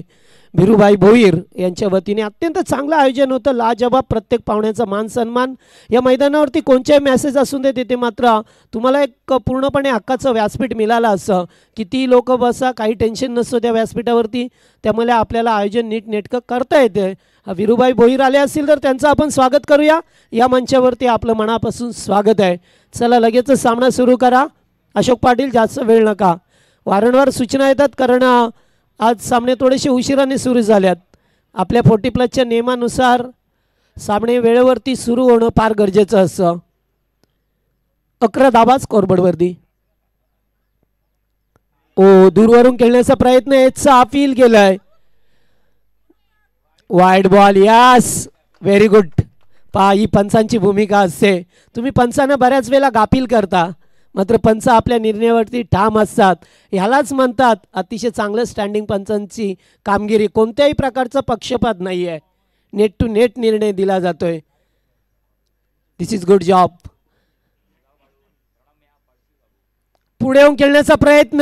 S3: भिरूभाई भोईर यांच्या वतीने अत्यंत चांगलं आयोजन होतं. लाजवाब, प्रत्येक पाहुण्याचा मान सन्मान. या मैदानावरती कोणत्याही मॅसेज असून दे, तिथे मात्र तुम्हाला एक पूर्णपणे हक्काचं व्यासपीठ मिळालं असं. किती लोक बसा, काही टेन्शन नसतं त्या व्यासपीठावरती, त्यामुळे आपल्याला आयोजन नीटनेटकं करता येते. वीरूभाई भोईर आले असतील तर त्यांचं आपण स्वागत करूया. या मंचावरती आपलं मनापासून स्वागत आहे. चला लगेचच सामना सुरू करा. अशोक पाटील जास्त वेळ नका. वारंवार सूचना येतात कारण आज सामने थोडेसे उशिराने सुरू झाल्यात. आपल्या 40+ नियमानुसार सामने वेळेवरती सुरू होणं फार गरजेचं असतं. 11 धावा स्कोरबोर्डवरती. दूरवरून खेळण्याचा प्रयत्न याचा अपील केलाय. Wide ball. Yes, very good. पहा, ही पंचांची भूमिका असते. तुम्ही पंचांना बऱ्याच वेळेला गाफील करता, मात्र पंच आपल्या निर्णयावरती ठाम असतात. ह्यालाच म्हणतात अतिशय चांगलं स्टँडिंग पंचांची कामगिरी. कोणत्याही प्रकारचा पक्षपात नाही आहे, नेट टू नेट निर्णय दिला जातोय. दिस इज गुड जॉब. पुढे येऊन खेळण्याचा प्रयत्न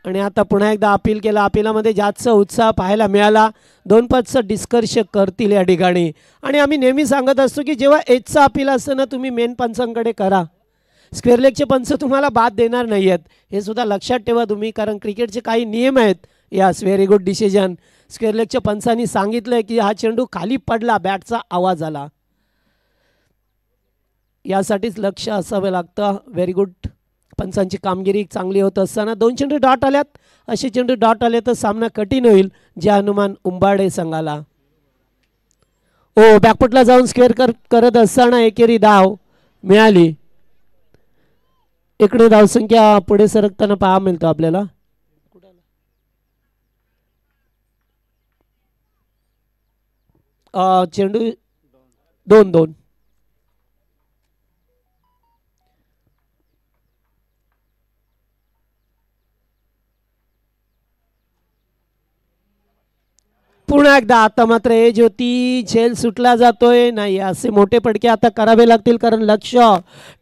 S3: आणि आता पुन्हा एकदा अपील केलं. अपिलामध्ये जास्त उत्साह पाहायला मिळाला. 2 पदचं डिस्कर्ष करतील या ठिकाणी. आणि आम्ही नेहमी सांगत असतो की जेव्हा एजचं अपील असतं ना तुम्ही मेन पंचांकडे करा. स्क्वेअर लेगचे पंच तुम्हाला बाद देणार नाही आहेत हे सुद्धा लक्षात ठेवा तुम्ही, कारण क्रिकेटचे काही नियम आहेत. यास व्हेरी गुड डिसिजन. स्क्वेअर लेगच्या पंचांनी सांगितलं की हा चेंडू खाली पडला, बॅटचा आवाज आला, यासाठीच लक्ष असावं लागतं. Very good. पंचांची कामगिरी चांगली होत असताना 2 चेंडू डॉट आल्यात. असे चेंडू डॉट आले तर सामना कठीण होईल. जे अनुमान उंबाडे संघाला. ओ बॅकफुटला जाऊन स्क्वेअर करत असताना एकेरी धाव मिळाली. इकडे धावसंख्या पुढे सरकताना पाहा मिळतो आपल्याला. चेंडू 2-2. पुन्हा एकदा आता मात्र एज होती, झेल सुटला जातोय नाही. असे मोठे पडके आता करावे लागतील, कारण लक्ष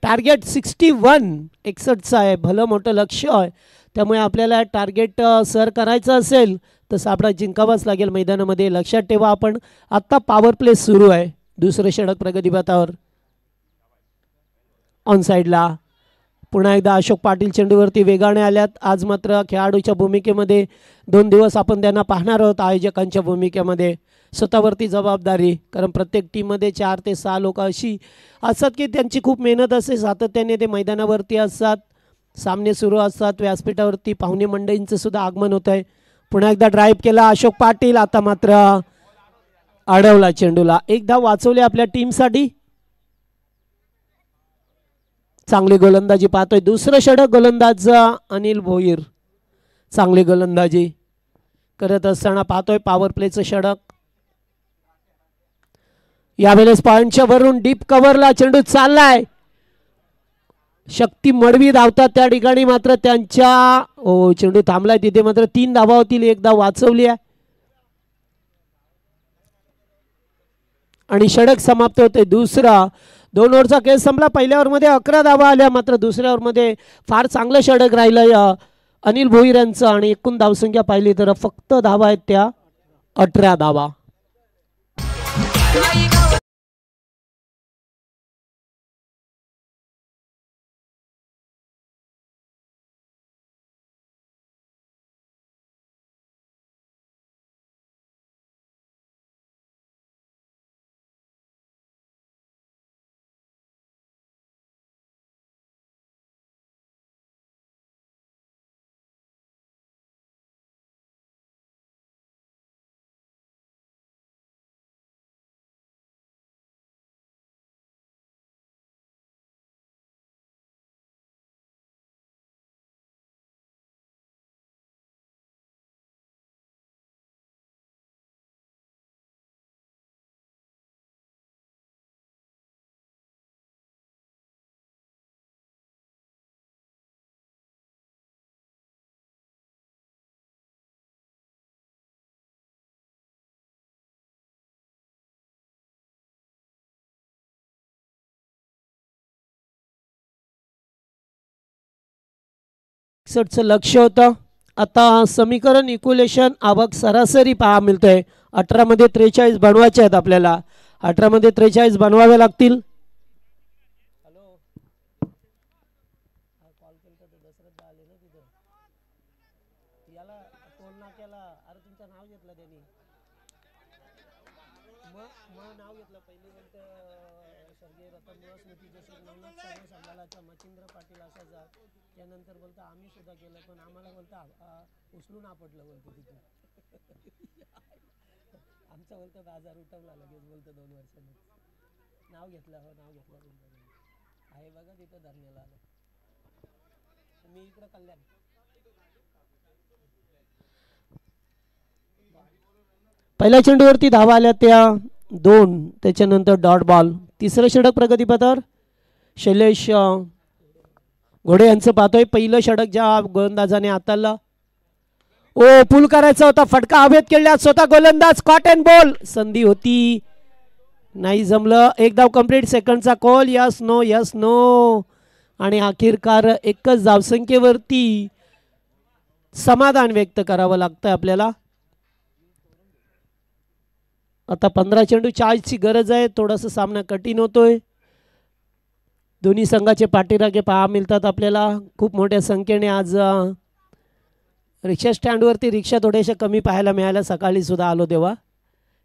S3: टार्गेट 61 आहे. भलं मोठं लक्ष आहे. त्यामुळे आपल्याला टार्गेट सर करायचं असेल तर सापडा जिंकावाच लागेल मैदानामध्ये. लक्षात ठेवा आपण आत्ता पॉवर प्ले सुरू आहे. दुसरं षटक प्रगतीपथावर ऑन साईडला. पुन्हा एकदा अशोक पाटील चेंडूवरती वेगाने आल्यात. आज मात्र खेळाडूच्या भूमिकेमध्ये 2 दिवस आपण त्यांना पाहणार आहोत. आयोजकांच्या भूमिकेमध्ये स्वतःवरती जबाबदारी, कारण प्रत्येक टीममध्ये 4 ते 6 लोक अशी असतात की त्यांची खूप मेहनत असते. सातत्याने ते मैदानावरती असतात, सामने सुरू असतात. व्यासपीठावरती पाहुणे मंडळींचं सुद्धा आगमन होत आहे. पुन्हा एकदा ड्राईव्ह केला अशोक पाटील. आता मात्र अडवला चेंडूला. एक धाव वाचवली आपल्या टीमसाठी. चांगली गोलंदाजी पाहतोय. दुसरं षटक गोलंदाज अनिल भोईर. चांगली गोलंदाजी करत असताना पाहतोय पॉवर प्लेचं षटक. यावेळेस पॉइंटच्या वरून डीप कव्हरला चेंडू चाललाय. शक्ती मडवी धावतात त्या ठिकाणी, मात्र त्यांच्या चेंडू थांबलाय तिथे. मात्र 3 धावा होतील. 1 धाव वाचवली आहे आणि षटक समाप्त होते. दुसरा 2 ओव्हरचा खेळ संपला. पहिल्या ओव्हरमध्ये 11 धावा आल्या, मात्र दुसऱ्या ओव्हरमध्ये फार चांगलं षटक राहिलं अनिल भोईर यांचं. आणि एकूण धावसंख्या पाहिली तर फक्त धावा आहेत त्या 18 धावा. लक्ष होतं. आता समीकरण इक्युलेशन आवक सरासरी पहा मिळतंय. 18 मध्ये 43 बनवायचे आहेत आपल्याला. 18 मध्ये 43 बनवावे लागतील. त्यानंतर बोलता आम्ही सुद्धा केलं, पण आम्हाला बोलता उचलून आपटलं बोलतो तिथे. आमचा बोलतो 10,000 उठवला लगेच बोलतो 2 वर्षांनी. नाव घेतलं. हो नाव घेतलं आहे बघा तिथं धरण्याला आलं. मी इकडं कल्याण. पहिल्या चेंडूवरती धावा आल्या त्या 2. त्याच्यानंतर डॉट बॉल. तिसरं षटक प्रगतीपथावर शैलेश घोडे यांचं पाहतोय. पहिलं षटक ज्या गोलंदाजाने हाताळलं. पुल करायचा होता. फटका हवेत केला. स्वतः गोलंदाज कॉट अँड बॉल. संधी होती नाही जमलं. एक धाव कंप्लीट. सेकंडचा call. Yes no yes no. आणि अखेरकार एकच धावसंख्येवरती समाधान व्यक्त करावं लागतं आपल्याला. आता 15 चेंडू 40ची गरज आहे. थोडासा सामना कठीण होतोय. दोन्ही संघाचे पाठीराखे पहा मिळतात आपल्याला खूप मोठ्या संख्येने. आज रिक्षा स्टँडवरती रिक्षा थोड्याशा कमी पाहायला मिळाल्या. सकाळी सुद्धा आलो तेव्हा.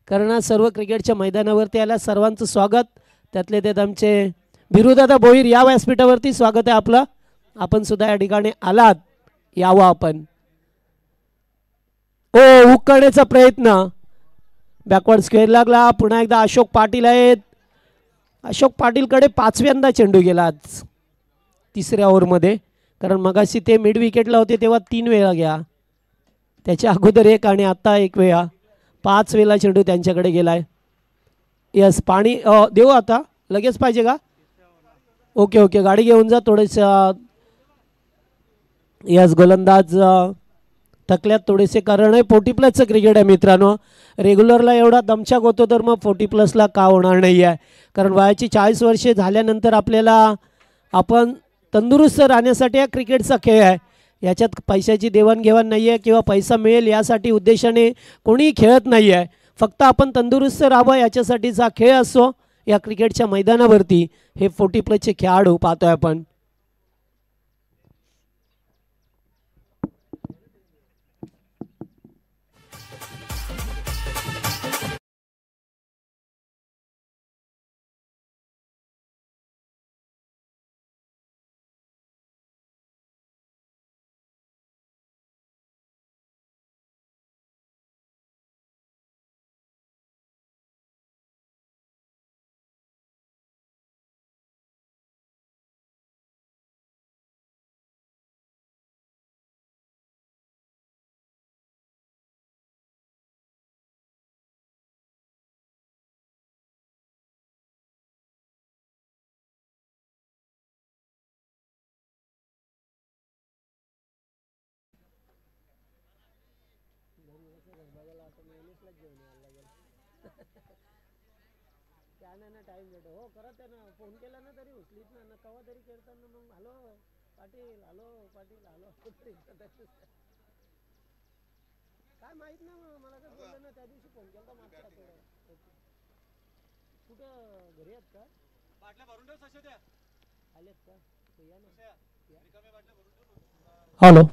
S3: कारण आज सर्व क्रिकेटच्या मैदानावरती आल्या. सर्वांचं स्वागत. त्यातले त्यात आमचे बिरुदादा भोईर या व्यासपीठावरती स्वागत आहे आपलं. आपण सुद्धा या ठिकाणी आलात. यावं आपण. ओ उकळण्याचा प्रयत्न. बॅकवर्ड स्क्वेअर लागला. पुन्हा एकदा अशोक पाटील आहेत. अशोक पाटीलकडे 5व्यांदा चेंडू गेला आज 3ऱ्या ओव्हरमध्ये. कारण मगाशी ते मिड विकेटला होते तेव्हा 3 वेळा घ्या. त्याच्या अगोदर 1 आणि आता 1 वेळा. 5 वेळा चेंडू त्यांच्याकडे गेलाय. यस पाणी देऊ आता. लगेच पाहिजे का? ओके ओके गाडी घेऊन जा. थोडंसं यस गोलंदाज थकल्यात थोडेसे. कारण आहे 40+ क्रिकेट आहे मित्रांनो. रेग्युलरला एवढा दमछाक होतो तर मग 40+ का होणार नाही आहे. कारण वयाची 40 वर्षे झाल्यानंतर आपल्याला आपण तंदुरुस्त राहण्यासाठी हा क्रिकेटचा खेळ आहे. याच्यात पैशाची देवाणघेवाण नाही आहे किंवा पैसा मिळेल यासाठी उद्देशाने कोणीही खेळत नाही आहे. फक्त आपण तंदुरुस्त राहावं याच्यासाठीचा खेळ असतो. या क्रिकेटच्या मैदानावरती हे 40+ खेळाडू पाहतोय आपण. टाइम भेटो हो करत आहे ना. फोन केला ना तरी उचलीत ना. कवा तरी करताना मग hello Patil hello Patil hello काय माहित ना. मला काय बोललं ना त्या दिवशी फोन केला मागच्या आठवड्यात. कुठं घरी आहेत का? बाटल्या भरून ठेव सशा द्या. आलेत का? या ना. हॅलो.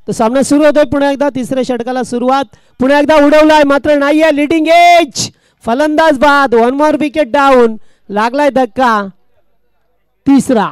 S3: तर सामना सुरू होतोय पुन्हा एकदा. 3ऱ्या षटकाला सुरुवात. पुन्हा एकदा उडवलाय मात्र नाही आहे. लिडिंग एज फलंदाज बाद. 1 मोर विकेट डाऊन. लागलाय धक्का. 3रा.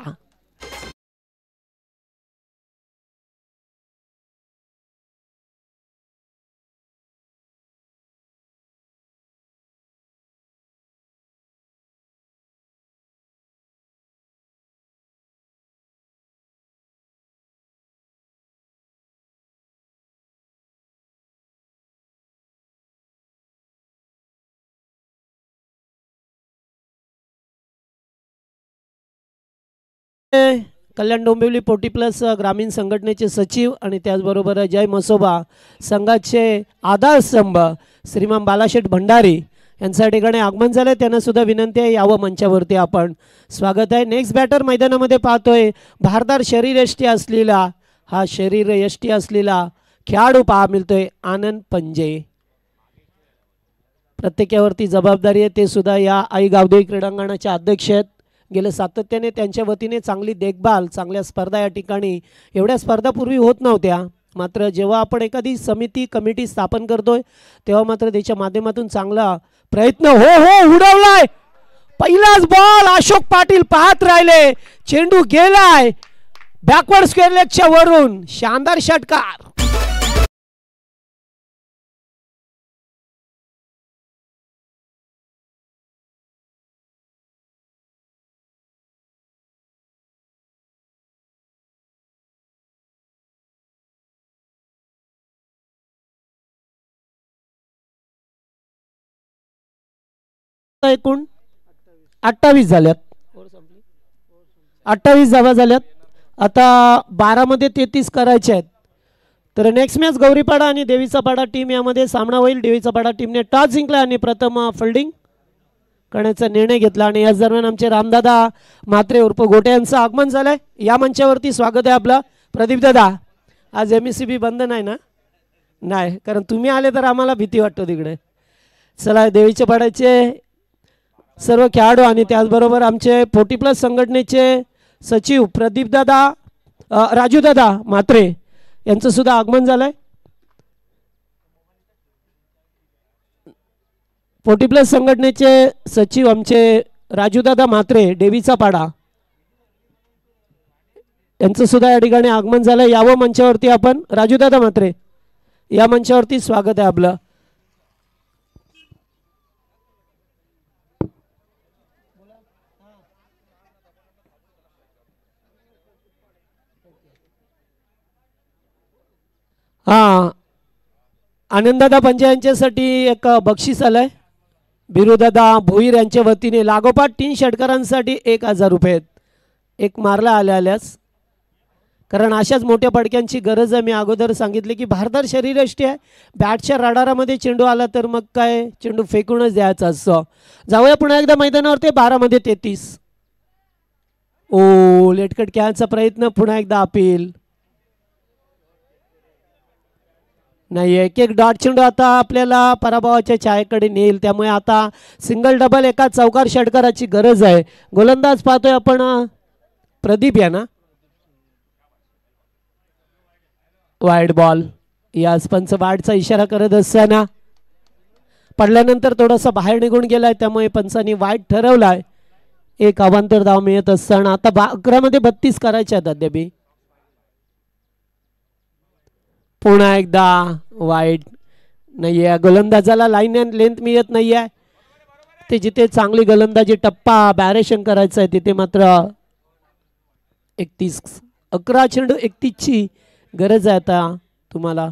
S3: कल्याण डोंबिवली 40+ ग्रामीण संघटनेचे सचिव आणि त्याचबरोबर जय मसोबा संघाचे आधारस्तंभ श्रीमान बालाशेठ भंडारी यांच्या ठिकाणी आगमन झाले. त्यांना सुद्धा विनंती आहे यावं मंचावरती. आपण स्वागत आहे. नेक्स्ट बॅटर मैदानामध्ये पाहतोय. भारदार शरीरयष्टी असलेला हा शरीरयष्टी असलेला खेळाडू पहा मिळतोय आनंद पंजे. प्रत्येकावरती जबाबदारी आहे. ते सुद्धा या आई गावदेवी क्रीडांगणाचे अध्यक्ष आहेत. गेले सातत्याने त्यांच्या वतीने चांगली देखभाल चांगल्या स्पर्धा या ठिकाणी. एवढ्या स्पर्धा पूर्वी होत नव्हत्या. मात्र जेव्हा आपण एखादी समिती कमिटी स्थापन करतोय तेव्हा मात्र त्याच्या माध्यमातून चांगला प्रयत्न. हो उडवलाय. पहिलाच बॉल. अशोक पाटील पाहत राहिले. चेंडू गेलाय बॅकवर्ड स्क्वेअर लेगच्या वरून. शानदार षटकार. एकूण 28 झाल्यात. 28 धावा झाल्यात. आता 12 मध्ये 33 करायचे आहेत. तर नेक्स्ट मॅच गौरीपाडा आणि देवीचा पाडा टीम यामध्ये सामना होईल. देवीचा पाडा टीमने टॉस जिंकला आणि प्रथम फिल्डिंग करण्याचा निर्णय घेतला आणि याच दरम्यान आमचे रामदादा म्हात्रे उर्फ गोटे यांचं आगमन झालंय. या मंचावरती स्वागत आहे आपलं. प्रदीप दादा, आज MSCB बंद नाही ना? नाही, कारण तुम्ही आले तर आम्हाला भीती वाटतो तिकडे. चला, देवीच्या पाड्याचे सर्व खेळाडू आणि त्याचबरोबर आमचे 40+ संघटनेचे सचिव प्रदीप दादा राजू दादा म्हात्रे यांचं सुद्धा आगमन झालंय. 40+ संघटनेचे सचिव आमचे राजूदादा म्हात्रे देवीचा पाडा यांचं सुद्धा या ठिकाणी आगमन झालं. यावं मंचावरती आपण. राजूदादा म्हात्रे, या मंचावरती स्वागत आहे आपलं. हा, आनंददादा पंजा यांच्यासाठी एक बक्षीस आलंय. बिरुदादा भोईर यांच्या वतीने लागोपाठ 3 षटकारांसाठी 1000 रुपये एक मारला आल्यास, कारण अशाच मोठ्या पडक्यांची गरज आहे. मी अगोदर सांगितले की भारदार शरीरयष्टी आहे. बॅटच्या राडारामध्ये चेंडू आला तर मग काय, चेंडू फेकूनच द्यायचा असं. जाऊया पुन्हा एकदा मैदानावरती. 12 मध्ये 33. ओ, लेटकट खेळायचा प्रयत्न, पुन्हा एकदा अपील नाही. एक डॉट चेंडू आता आपल्याला पराभवाच्या छायेकडे नेईल. त्यामुळे आता सिंगल डबल एका चौकार षटकाराची गरज आहे. गोलंदाज पाहतोय आपण प्रदीप या ना. Wide ball. यास पंच वाईडचा इशारा करत असताना पडल्यानंतर थोडासा बाहेर निघून गेलाय, त्यामुळे पंचांनी वाईड ठरवलाय. एक अवांतर धाव मिळत असताना आता 11 मध्ये 32 करायचे आहेत अद्याप. पुन्हा एकदा वाईड नाहीये. गोलंदाजाला लाईन अँड लेंथ मिळत नाहीये. ते जिथे चांगली गोलंदाजी टप्पा बॅरेशन करायचा आहे तिथे मात्र 31 11 चेंडू 31 ची गरज आहे आता तुम्हाला.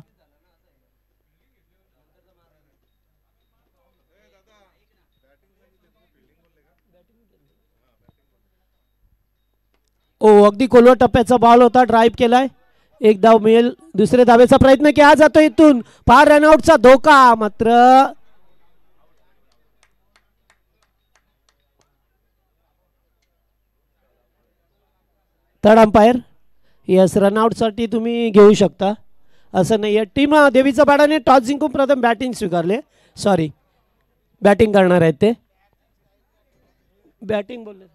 S3: ओ, अगदी कोलवा टप्प्याचा बॉल होता. ड्राईव्ह केलाय. एक धाव मिळेल. दुसरे धावेचा प्रयत्न केला जातो इथून. फार रनआउटचा धोका मात्र थर्ड अंपायर. यस, रनआउट साठी तुम्ही घेऊ शकता असं नाही. टीम देवीचा पाडाने टॉस जिंकून प्रथम बॅटिंग स्वीकारले. सॉरी, बॅटिंग करणार आहेत ते. बॅटिंग बोलले.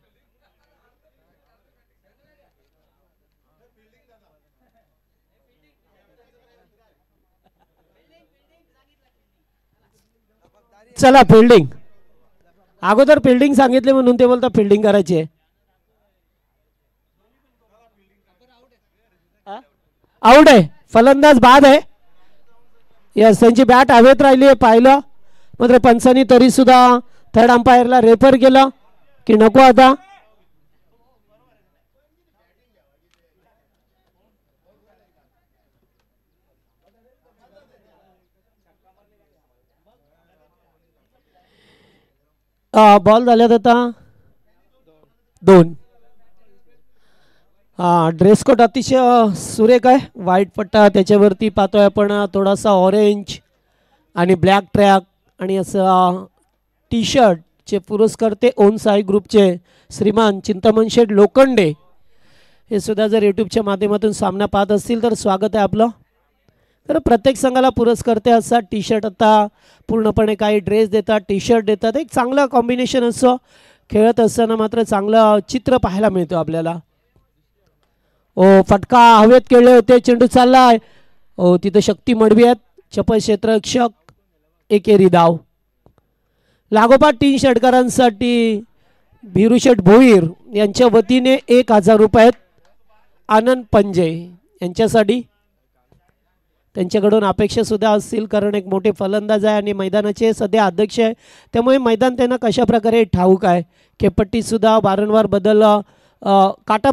S3: चला, फिल्डिंग. अगोदर फिल्डिंग सांगितले म्हणून ते बोलता फिल्डिंग करायची आहे. आउट आहे. फलंदाज बाद आहे. यस, त्यांची बॅट हवेत राहिली आहे. पाहिलं मात्र पंचांनी तरी सुद्धा थर्ड अंपायरला रेफर केलं की नको आता. बॉल झाल्यात आता 2. ड्रेस कोड अतिशय सुरेख आहे. व्हाईट पट्टा, त्याच्यावरती पाहतोय आपण थोडासा ऑरेंज आणि ब्लॅक ट्रॅक आणि असं टी शर्टचे पुरस्कर्ते ओन साई ग्रुपचे श्रीमान चिंतामण शेठ लोखंडे हे सुद्धा जर यूट्यूबच्या माध्यमातून सामना पाहत असतील तर स्वागत आहे आपलं. तर प्रत्येक संघाला पुरस्कर्ते असतात. टी शर्ट आता पूर्णपणे काही ड्रेस देतात, टी शर्ट देतात. एक चांगलं कॉम्बिनेशन असं खेळत असताना मात्र चांगलं चित्र पाहायला मिळतं आपल्याला. ओ, फटका हवेत खेळले होते. चेंडू चाललाय. ओ, तिथं शक्ती मडवी आहेत. चपल क्षेत्ररक्षक. एकेरी धाव. लागोपाठ 3 षटकारांसाठी भिरुशेठ भोईर यांच्या वतीने 1000 रुपये आनंद पंजे यांच्यासाठी. त्यांच्याकडून अपेक्षा सुद्धा असतील, कारण एक मोठे फलंदाज आहे आणि मैदानाचे सध्या अध्यक्ष आहे. त्यामुळे मैदान त्यांना कशा प्रकारे ठाऊक आहे. खेळपट्टी सुद्धा वारंवार बदल काटा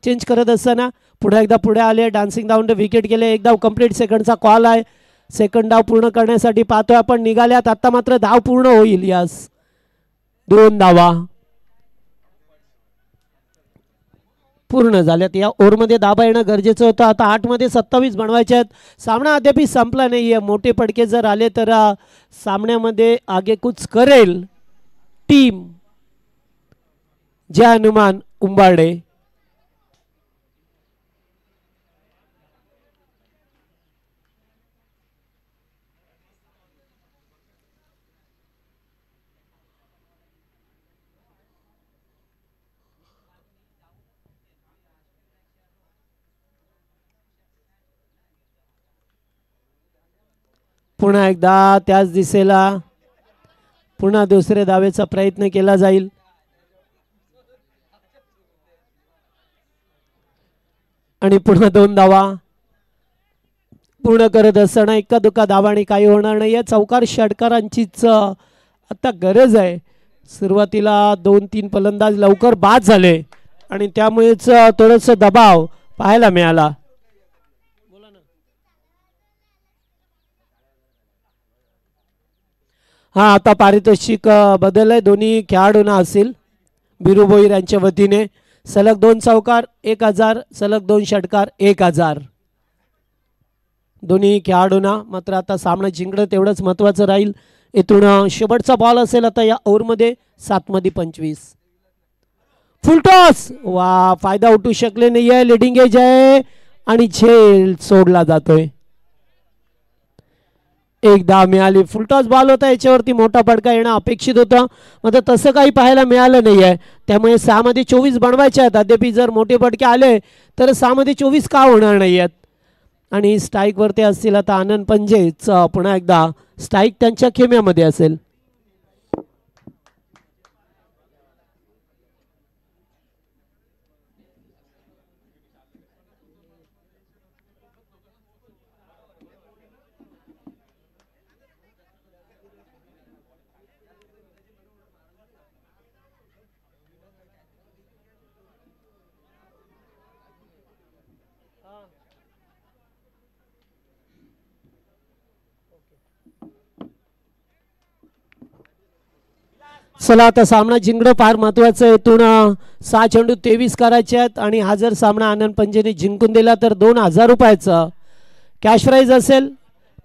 S3: चेंज करत असताना पुढे एकदा पुढे आले. डान्सिंग डाऊन विकेट गेले. एक धाव कंप्लीट. सेकंडचा कॉल आहे. सेकंड धाव पूर्ण करण्यासाठी पाहतोय आपण निघाल्यात. आता मात्र धाव पूर्ण होईल. यास 2 धावा पूर्ण झाल्यात. या ओव्हरमध्ये धाबा येणं गरजेचं होतं. आता 8 मध्ये 27 बनवायचे आहेत. सामना अद्याप संपला नाही आहे. मोठे पडके जर आले तर सामन्यामध्ये आगेकूच करेल टीम जय हनुमान उंबाडे. पुन्हा एकदा त्याच दिशेला पुन्हा दुसऱ्या धावेचा प्रयत्न केला जाईल. आणि पुन्हा 2 धावा पूर्ण करत असताना एका दुका धावाने काही होणार नाही. या चौकार षटकारांचीच आता गरज आहे. सुरुवातीला 2-3 फलंदाज लवकर बाद झाले आणि त्यामुळेच थोडस दबाव पाहायला मिळाला. हा आता पारितोषिक बदलय दोन्ही खेळाडूंना असेल. बिरू भोईर यांच्या वतीने सलग 2 चौकार 1000, सलग 2 षटकार 1000 दोन्ही खेळाडूंना. मात्र आता सामना जिंकणं तेवढंच महत्वाचं राहील. इथून शेवटचा बॉल असेल आता या ओव्हरमध्ये 7 मध्ये 25. फुल टॉस वा फायदा उठू शकले नाहीये. लिडिंग एज आहे आणि झेल सोडला जातोय. एक धाव मिळाली. फुलटॉस बॉल होता याच्यावरती मोठा फटका येणं अपेक्षित होतं. मात्र तसं काही पाहायला मिळालं नाही आहे. त्यामुळे 6 मध्ये 24 बनवायचे आहेत. अद्याप जर मोठे फटके आले तर 6 मध्ये 24 का होणार नाही आहेत. आणि स्ट्राईक वरती असतील आता आनंद पंजेच. पुन्हा एकदा स्ट्राईक त्यांच्या खेम्यामध्ये असेल. चला आता सामना जिंकणं फार महत्वाचं आहे. इथून 6 चेंडू 23 करायचे आहेत आणि हा जर सामना आनंद पंजेने जिंकून दिला तर 2000 रुपयाचं कॅश प्राईज असेल.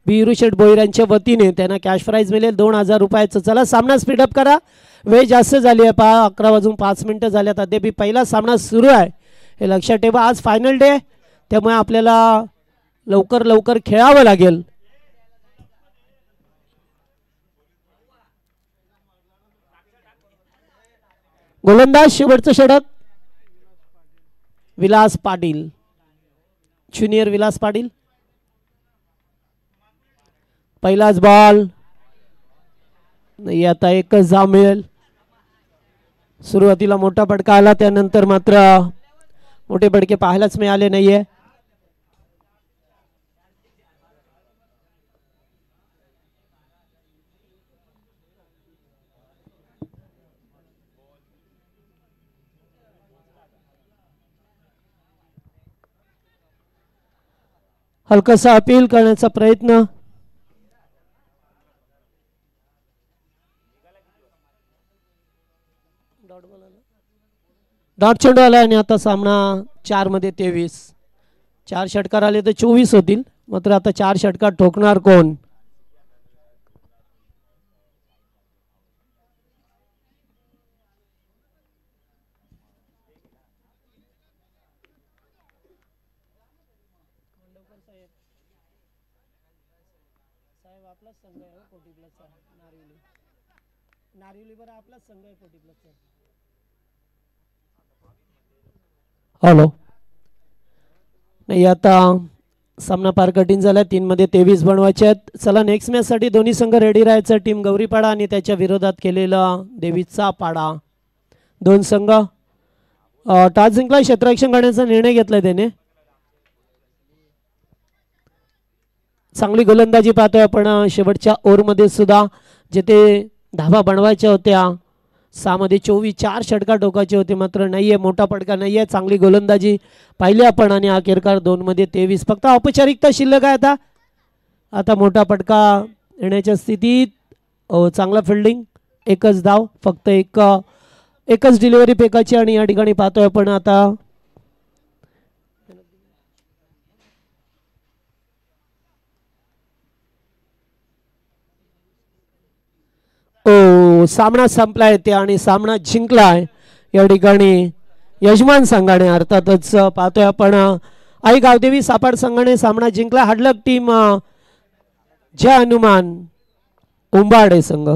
S3: बिरू शेठ भोईर यांच्या वतीने त्यांना कॅश प्राईज मिळेल 2000 रुपयाचं. चला सामना स्पीडअप करा. वेळ जास्त झाली आहे. 11:05 झाल्यात. अद्याप पहिला सामना सुरू आहे हे लक्षात ठेवा. आज फायनल डे त्यामुळे आपल्याला लवकर खेळावं लागेल. गोलंदाज शेवटचं षटक विलास पाटील, ज्युनियर विलास पाटील. पहिलाच बॉल नाही. आता एकच धाव मिळेल. सुरुवातीला मोठा फटका आला त्यानंतर मात्र मोठे फटके पाहायलाच मिळाले नाहीये. हलकासा अपील करण्याचा प्रयत्न. डॉट चेंडू आला आणि आता सामना 4 मध्ये 23. 4 षटकार आले तर 24 होतील. मात्र आता 4 षटकार ठोकणार कोण. हॅलो नाही. आता सामना फार कठीण झाला. 3 मध्ये 23 बनवायचे आहेत. चला नेक्स्ट मॅच साठी दोन्ही संघ रेडी राहायचं. टीम गौरीपाडा आणि त्याच्या विरोधात केलेला देवीचा पाडा. 2 संघ टॉस जिंकला. क्षेत्ररक्षण करण्याचा निर्णय घेतलाय त्याने. चांगली गोलंदाजी पाहतोय आपण. शेवटच्या ओव्हरमध्ये सुद्धा जिथे धावा बनवायच्या होत्या 6 मध्ये 24 4 षटकार ठोकायचे होते. मात्र नाहीये. मोठा फटका नाहीये. चांगली गोलंदाजी पाहिली आपण आणि अखेरकार 2 मध्ये 23. फक्त औपचारिकता शिल्लक आहे. आता मोठा फटका येण्याच्या स्थितीत. चांगला फिल्डिंग. एकच धाव फक्त एकच डिलिव्हरी फेकायची आणि या ठिकाणी पाहतोय आपण आता सामना संपलाय ते आणि सामना जिंकलाय या ठिकाणी यजमान संघाने. अर्थातच पाहतोय आपण आई गावदेवी सापाड संघाने सामना जिंकला. हडलक टीम जय हनुमान उंबाडे संघ.